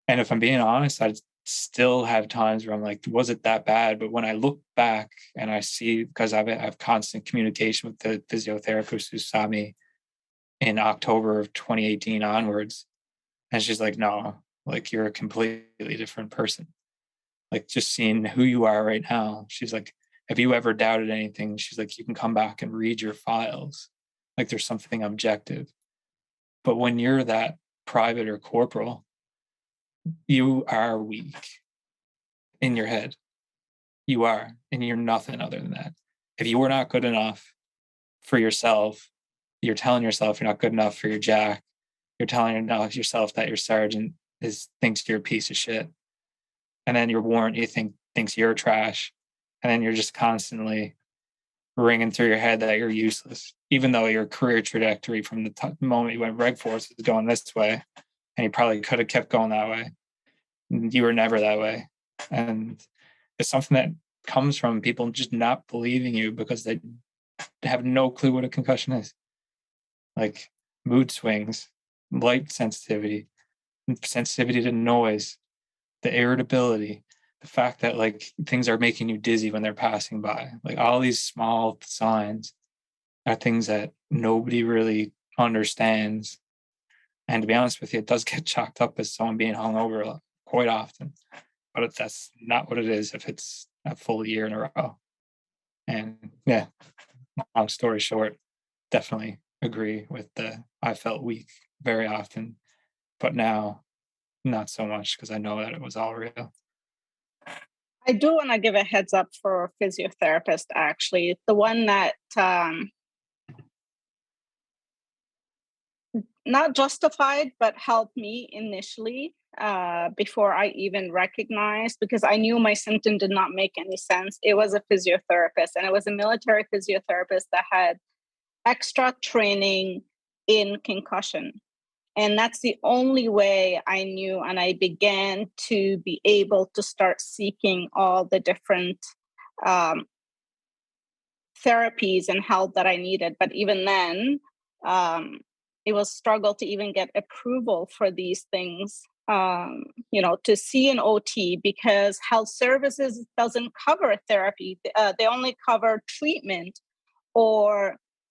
if I'm being honest, I still have times where I'm like, was it that bad? But when I look back and I see, because I have constant communication with the physiotherapist who saw me in October of 2018 onwards, and she's like, no, like, you're a completely different person. Like, just seeing who you are right now, she's like, have you ever doubted anything? She's like, you can come back and read your files. Like, there's something objective. But when you're that private or corporal, you are weak in your head. You are, and you're nothing other than that. If you were not good enough, for yourself. You're telling yourself you're not good enough for your jack. You're telling yourself that your sergeant thinks you're a piece of shit. And then your warrant thinks you're trash. And then you're just constantly ringing through your head that you're useless, even though your career trajectory from the moment you went Reg Force was going this way, and you probably could have kept going that way. You were never that way. And it's something that comes from people just not believing you because they have no clue what a concussion is. Like mood swings, light sensitivity to noise, the irritability, the fact that like things are making you dizzy when they're passing by. Like all these small signs are things that nobody really understands. And to be honest with you, it does get chalked up as someone being hungover quite often. But that's not what it is if it's a full year in a row. And yeah, long story short, definitely agree with I felt weak very often, but now not so much because I know that it was all real. I do want to give a heads up for a physiotherapist, actually. The one that not justified, but helped me initially before I even recognized, because I knew my symptom did not make any sense. It was a physiotherapist, and it was a military physiotherapist that had extra training in concussion. And that's the only way I knew, and I began to be able to start seeking all the different therapies and help that I needed. But even then, it was struggle to even get approval for these things, to see an OT, because health services doesn't cover therapy. They only cover treatment.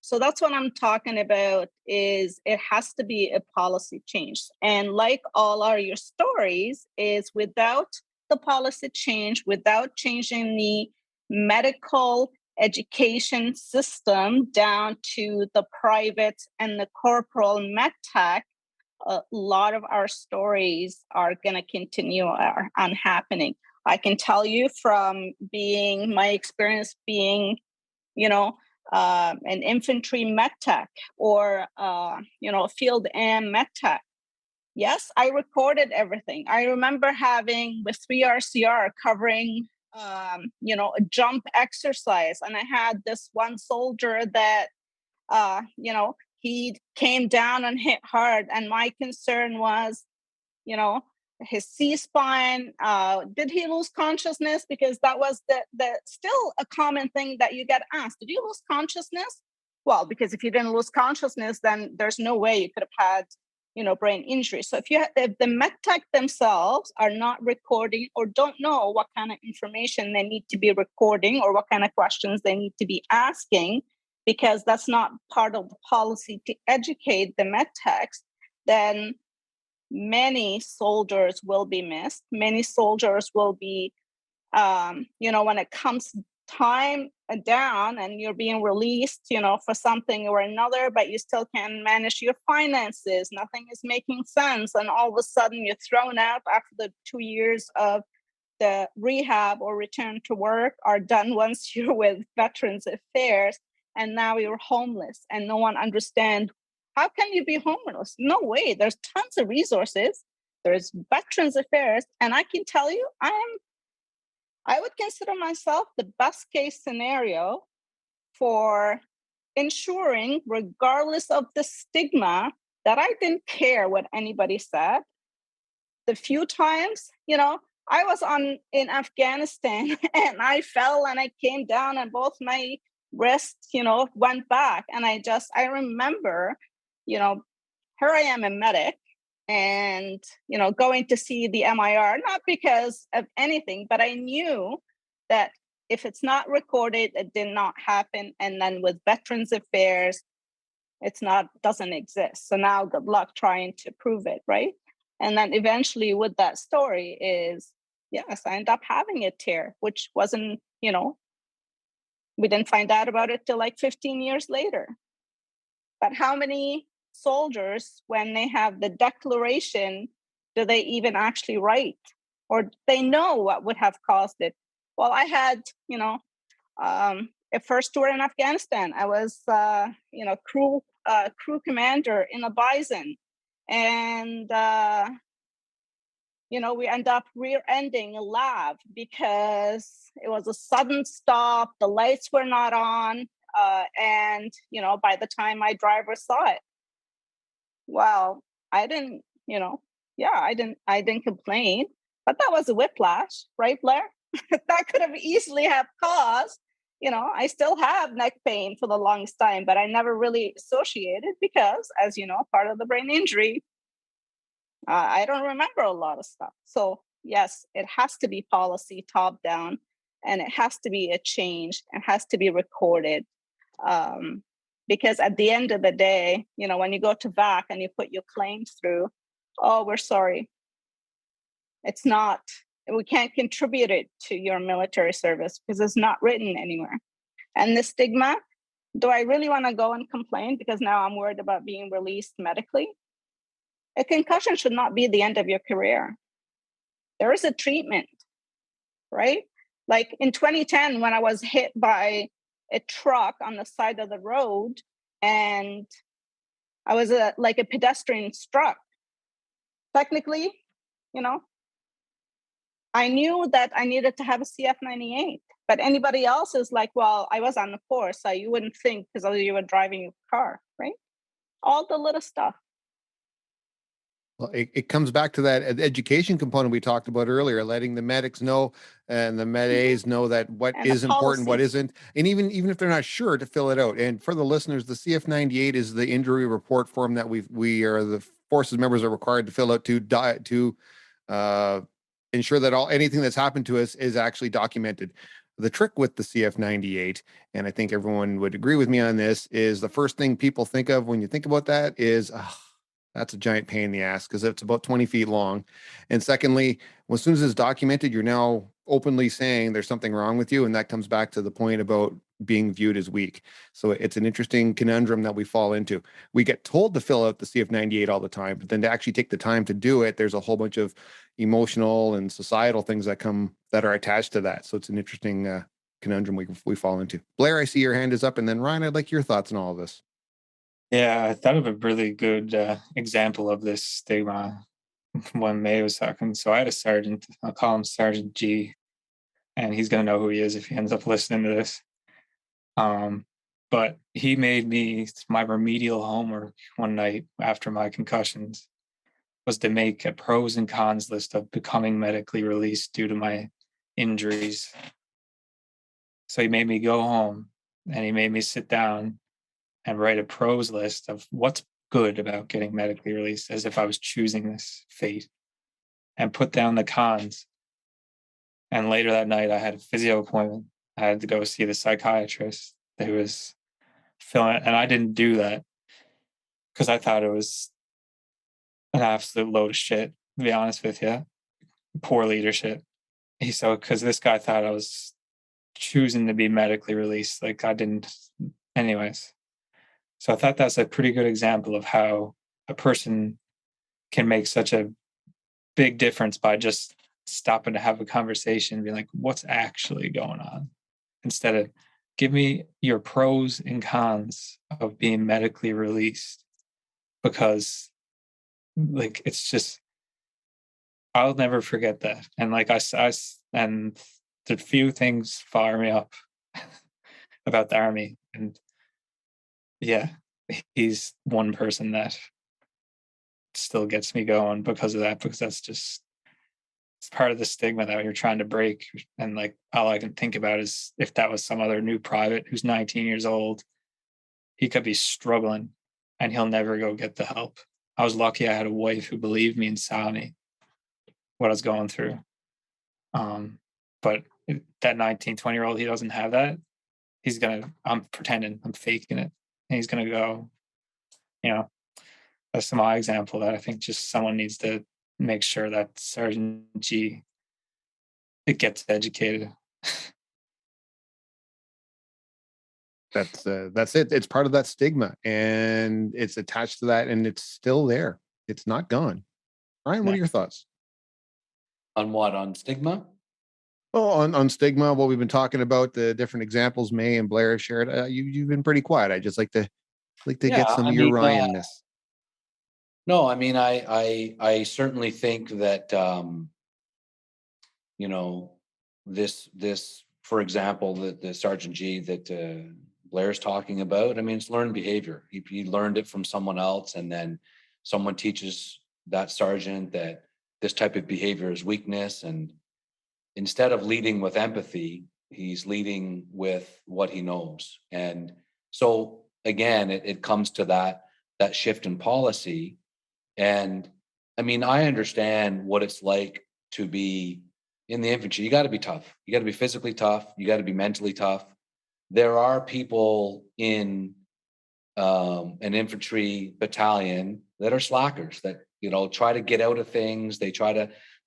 So that's what I'm talking about, is it has to be a policy change. And like all our your stories, is without the policy change, without changing the medical education system down to the private and the corporal medtech, a lot of our stories are going to continue on happening. I can tell you from my experience being, an infantry medtech or, field AM medtech. Yes, I recorded everything. I remember having with 3RCR covering, a jump exercise. And I had this one soldier that, he came down and hit hard. And my concern was, his C-spine, did he lose consciousness? Because that was the still a common thing that you get asked. Did you lose consciousness? Well, because if you didn't lose consciousness, then there's no way you could have had, brain injury. So if the medtech themselves are not recording or don't know what kind of information they need to be recording or what kind of questions they need to be asking, because that's not part of the policy to educate the medtechs, then many soldiers will be missed. Many soldiers will be, when it comes time down and you're being released, for something or another, but you still can't manage your finances. Nothing is making sense. And all of a sudden you're thrown out after the 2 years of the rehab or return to work are done once you're with Veterans Affairs. And now you're homeless and no one understands. How can you be homeless? No way. There's tons of resources. There's Veterans Affairs. And I can tell you, I would consider myself the best case scenario for ensuring, regardless of the stigma, that I didn't care what anybody said. The few times, I was in Afghanistan and I fell and I came down and both my wrists, went back. And I remember, here I am a medic and, going to see the MIR, not because of anything, but I knew that if it's not recorded, it did not happen. And then with Veterans Affairs, doesn't exist. So now good luck trying to prove it, right? And then eventually with that story is, yes, I end up having a tear, which wasn't, we didn't find out about it till like 15 years later. But how many soldiers, when they have the declaration, do they even actually write? Or they know what would have caused it? Well, I had, a first tour in Afghanistan. I was, crew commander in a Bison, and we end up rear-ending a lab because it was a sudden stop. The lights were not on, and by the time my driver saw it, well, I didn't, I didn't complain, but that was a whiplash, right, Blair? That could have easily have caused, I still have neck pain for the longest time, but I never really associated because, as you know, part of the brain injury, I don't remember a lot of stuff. So yes, it has to be policy top down, and it has to be a change and has to be recorded. Because at the end of the day, when you go to VAC and you put your claims through, oh, we're sorry. It's not, we can't contribute it to your military service because it's not written anywhere. And the stigma, do I really want to go and complain because now I'm worried about being released medically? A concussion should not be the end of your career. There is a treatment, right? Like in 2010, when I was hit by a truck on the side of the road, and I was like a pedestrian struck. Technically, I knew that I needed to have a CF98, but anybody else is like, well, I was on the course, so you wouldn't think because you were driving your car, right? All the little stuff. Well, it comes back to that education component we talked about earlier, letting the medics know and the med A's know that what And is important, what policies. isn't, and even if they're not sure, to fill it out. And for the listeners, the CF98 is the injury report form that we are the forces members are required to fill out to ensure that anything that's happened to us is actually documented. The trick with the CF98, and I think everyone would agree with me on this, is the first thing people think of when you think about that is, that's a giant pain in the ass because it's about 20 feet long. And secondly, as soon as it's documented, you're now openly saying there's something wrong with you. And that comes back to the point about being viewed as weak. So it's an interesting conundrum that we fall into. We get told to fill out the CF98 all the time, but then to actually take the time to do it, there's a whole bunch of emotional and societal things that are attached to that. So it's an interesting conundrum we fall into. Blair, I see your hand is up. And then Ryan, I'd like your thoughts on all of this. Yeah, I thought of a really good example of this stigma when May was talking. So I had a sergeant, I'll call him Sergeant G, and he's going to know who he is if he ends up listening to this. But he made me, my remedial homework one night after my concussions was to make a pros and cons list of becoming medically released due to my injuries. So he made me go home and he made me sit down and write a pros list of what's good about getting medically released, as if I was choosing this fate, and put down the cons. And later that night, I had a physio appointment. I had to go see the psychiatrist who was filling it. And I didn't do that because I thought it was an absolute load of shit, to be honest with you. Poor leadership. Because this guy thought I was choosing to be medically released. Like I didn't. Anyways. So I thought that's a pretty good example of how a person can make such a big difference by just stopping to have a conversation and being like, what's actually going on? Instead of give me your pros and cons of being medically released. Because like, it's just, I'll never forget that. And like and the few things fire me up about the Army. And yeah, he's one person that still gets me going because of that, because that's just, it's part of the stigma that you're trying to break. And like, all I can think about is if that was some other new private who's 19 years old, he could be struggling and he'll never go get the help. I was lucky I had a wife who believed me and saw me, what I was going through. But that 19, 20-year-old, he doesn't have that. I'm pretending, I'm faking it. And he's going to go, that's my example that I think just someone needs to make sure that Sergeant G, it gets educated. That's it. It's part of that stigma and it's attached to that and it's still there. It's not gone. Ryan, what are your thoughts? On what? On stigma? Well, on stigma, what we've been talking about, the different examples May and Blair have shared, you've been pretty quiet. I just like to Yeah, get some I of your mean, Ryan-ness. no, I mean, I certainly think that you know, this, for example, the Sergeant G that Blair's talking about. I mean, it's learned behavior. He learned it from someone else, and then someone teaches that sergeant that this type of behavior is weakness, and instead of leading with empathy, he's leading with what he knows. And so again, it comes to that shift in policy. And I mean, I understand what it's like to be in the infantry. You got to be tough. You got to be physically tough. You got to be mentally tough. There are people in an infantry battalion that are slackers that, try to get out of things.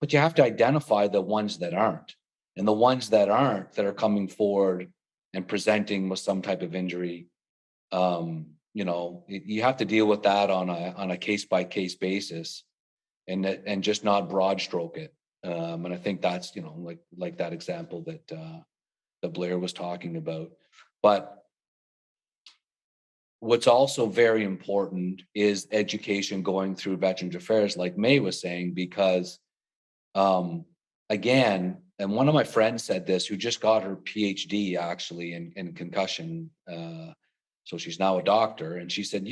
But you have to identify the ones that aren't. And the ones that aren't, that are coming forward and presenting with some type of injury, you have to deal with that on a case by case basis, and just not broad stroke it. And I think that's, like that example that Blair was talking about. But what's also very important is education going through Veterans Affairs, like May was saying, because again, and one of my friends said this, who just got her PhD actually in concussion. So she's now a doctor. And she said,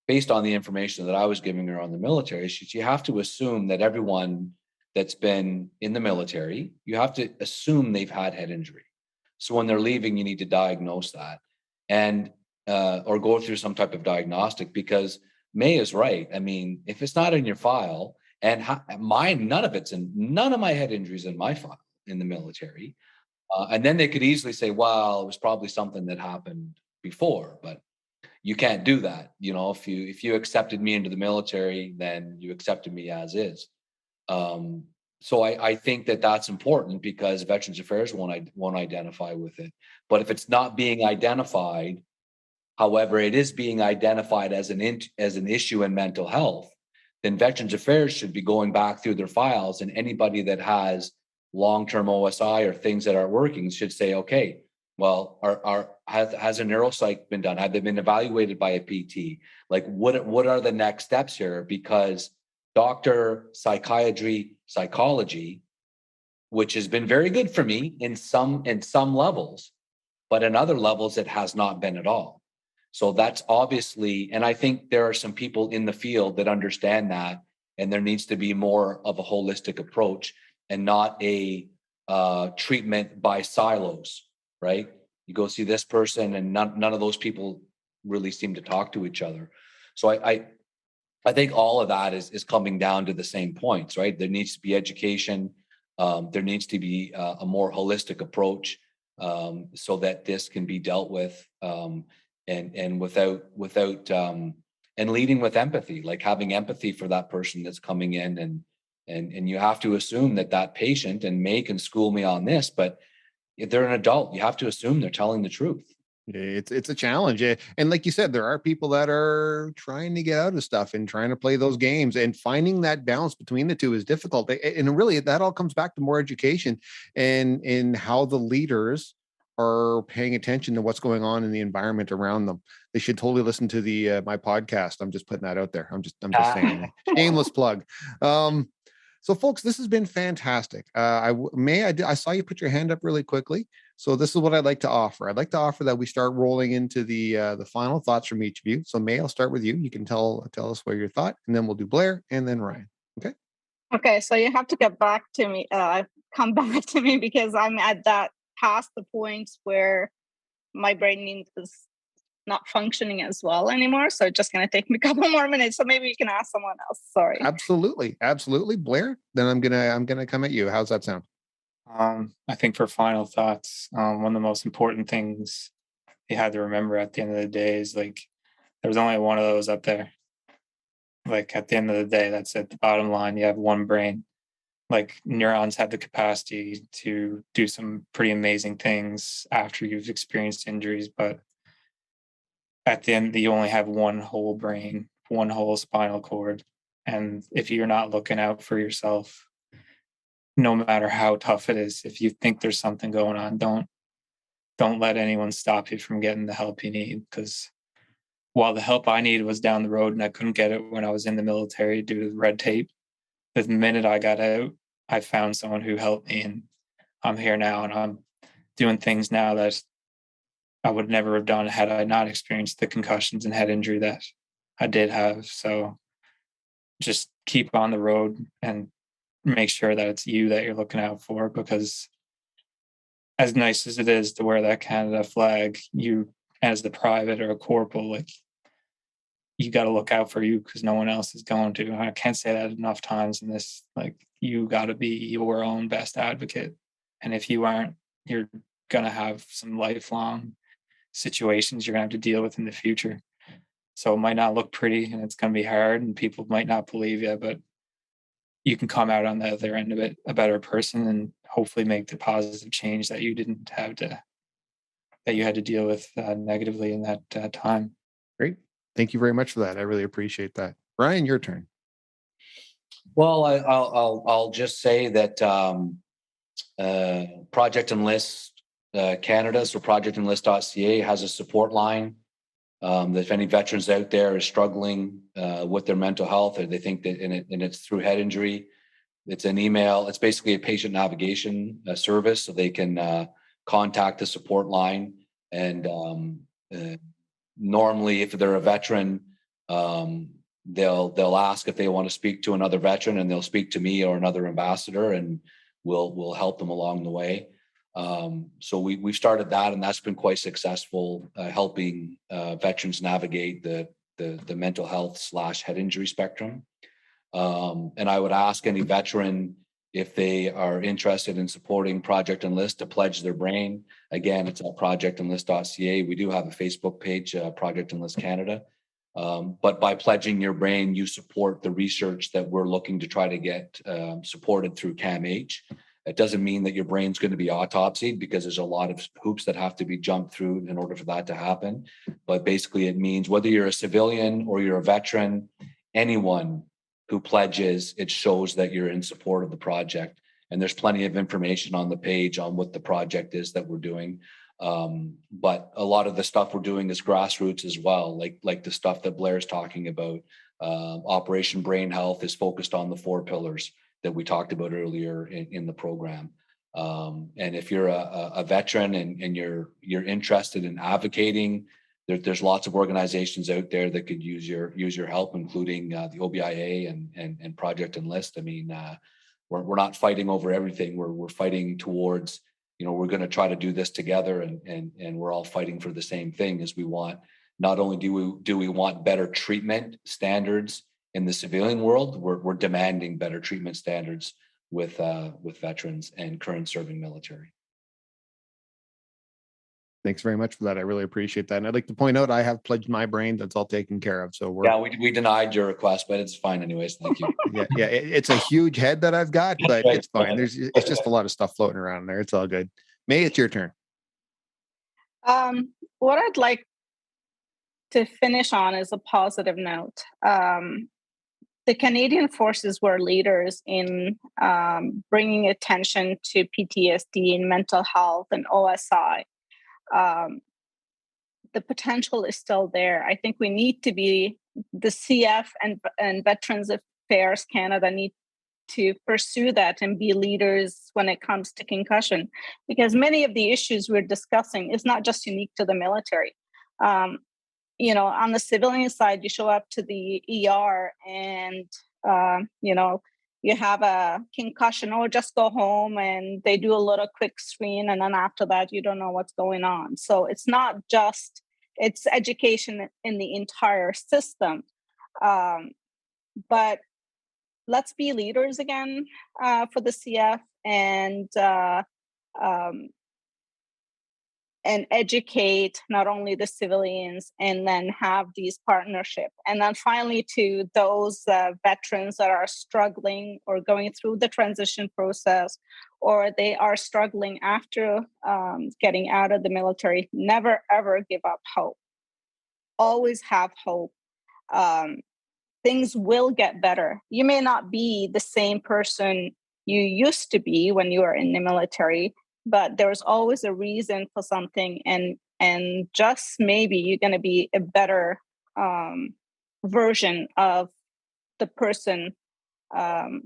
based on the information that I was giving her on the military, you have to assume that everyone that's been in the military, you have to assume they've had head injury. So when they're leaving, you need to diagnose that and or go through some type of diagnostic, because May is right. I mean, if it's not in your file, and none of my head injuries in my file in the military. And then they could easily say, well, it was probably something that happened before, but you can't do that. If you accepted me into the military, then you accepted me as is. So I think that that's important, because Veterans Affairs won't identify with it. But if it's not being identified, however, it is being identified as an issue in mental health, then Veterans Affairs should be going back through their files, and anybody that has long-term OSI or things that are working should say, okay, well, has a neuropsych been done? Have they been evaluated by a PT? Like, what are the next steps here? Because doctor, psychiatry, psychology, which has been very good for me in some levels, but in other levels, it has not been at all. So that's obviously, and I think there are some people in the field that understand that, and there needs to be more of a holistic approach and not a treatment by silos, right? You go see this person, and none of those people really seem to talk to each other. So I think all of that is coming down to the same points, right? There needs to be education. There needs to be a more holistic approach, so that this can be dealt with, and without and leading with empathy, like having empathy for that person that's coming in, and you have to assume that patient, and May can school me on this, but if they're an adult, you have to assume they're telling the truth. It's a challenge. And like you said, there are people that are trying to get out of stuff and trying to play those games, and finding that balance between the two is difficult. And really, that all comes back to more education and in how the leaders are paying attention to what's going on in the environment around them. They should totally listen to the my podcast. I'm just putting that out there. I'm just saying, shameless plug. So folks, this has been fantastic. I saw you put your hand up really quickly. So this is what I'd like to offer. I'd like to offer that we start rolling into the final thoughts from each of you. So May, I'll start with you. You can tell us what your thought, and then we'll do Blair and then Ryan. Okay. Okay. So you have to get back to me. Come back to me, because I'm at that past the points where my brain is not functioning as well anymore. So it's just going to take me a couple more minutes. So maybe you can ask someone else. Sorry. Absolutely. Blair, then I'm gonna come at you. How's that sound? I think for final thoughts, one of the most important things you had to remember at the end of the day is, like, there's only one of those up there. Like, at the end of the day, that's it. The bottom line, you have one brain. Like, neurons have the capacity to do some pretty amazing things after you've experienced injuries, but at the end, you only have one whole brain, one whole spinal cord. And if you're not looking out for yourself, no matter how tough it is, if you think there's something going on, don't let anyone stop you from getting the help you need. Because while the help I needed was down the road and I couldn't get it when I was in the military due to the red tape, the minute I got out, I found someone who helped me, and I'm here now, and I'm doing things now that I would never have done had I not experienced the concussions and head injury that I did have. So just keep on the road and make sure that it's you that you're looking out for, because as nice as it is to wear that Canada flag, you as the private or a corporal, like, you got to look out for you because no one else is going to. I can't say that enough times in this. Like, you got to be your own best advocate. And if you aren't, you're going to have some lifelong situations you're going to have to deal with in the future. So it might not look pretty and it's going to be hard and people might not believe you, but you can come out on the other end of it a better person and hopefully make the positive change that you didn't have to, that you had to deal with negatively in that time. Great. Thank you very much for that. I really appreciate that. Ryan, your turn. Well, I'll just say that Project Enlist Canada, so projectenlist.ca, has a support line. That if any veterans out there are struggling with their mental health, or they think that and it's through head injury, it's an email. It's basically a patient navigation service, so they can contact the support line. And normally, if they're a veteran, they'll ask if they want to speak to another veteran, and they'll speak to me or another ambassador, and we'll help them along the way. So we've started that, and that's been quite successful, helping veterans navigate the mental health / head injury spectrum. And I would ask any veteran if they are interested in supporting Project Enlist to pledge their brain. Again, it's at projectenlist.ca. We do have a Facebook page, Project Enlist Canada. But by pledging your brain, you support the research that we're looking to try to get supported through CAMH. It doesn't mean that your brain's going to be autopsied, because there's a lot of hoops that have to be jumped through in order for that to happen. But basically, it means whether you're a civilian or you're a veteran, anyone who pledges, it shows that you're in support of the project. And there's plenty of information on the page on what the project is that we're doing. But a lot of the stuff we're doing is grassroots as well, like the stuff that Blair's talking about. Operation Brain Health is focused on the 4 pillars that we talked about earlier in the program. And if you're a veteran and you're interested in advocating, there's lots of organizations out there that could use your help, including the OBIA and Project Enlist. I mean, we're not fighting over everything. We're fighting towards, we're going to try to do this together, and we're all fighting for the same thing. As we want, not only do we want better treatment standards in the civilian world, we're demanding better treatment standards with veterans and current serving military. Thanks very much for that. I really appreciate that. And I'd like to point out, I have pledged my brain. That's all taken care of. So we denied your request, but it's fine anyways. Thank you. yeah. It's a huge head that I've got, but it's fine. It's just a lot of stuff floating around there. It's all good. May, it's your turn. What I'd like to finish on is a positive note. The Canadian forces were leaders in bringing attention to PTSD and mental health and OSI. The potential is still there. I think we need to be, the CF and Veterans Affairs Canada need to pursue that and be leaders when it comes to concussion, because many of the issues we're discussing is not just unique to the military. On the civilian side, you show up to the ER and, you have a concussion, or just go home and they do a little quick screen. And then after that, you don't know what's going on. So it's not just, it's education in the entire system. But let's be leaders again for the CF and educate not only the civilians, and then have these partnerships. And then finally, to those veterans that are struggling or going through the transition process, or they are struggling after getting out of the military, never, ever give up hope. Always have hope. Things will get better. You may not be the same person you used to be when you were in the military, but there's always a reason for something, and just maybe you're going to be a better version of the person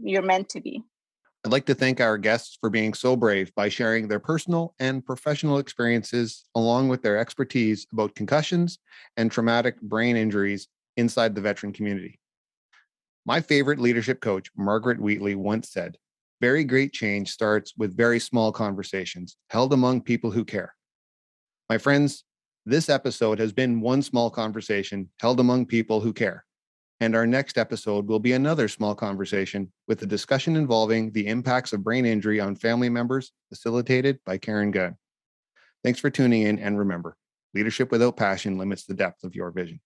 you're meant to be. I'd like to thank our guests for being so brave by sharing their personal and professional experiences along with their expertise about concussions and traumatic brain injuries inside the veteran community. My favorite leadership coach, Margaret Wheatley, once said, "Very great change starts with very small conversations held among people who care." My friends, this episode has been one small conversation held among people who care. And our next episode will be another small conversation with a discussion involving the impacts of brain injury on family members, facilitated by Karen Gunn. Thanks for tuning in, and remember, leadership without passion limits the depth of your vision.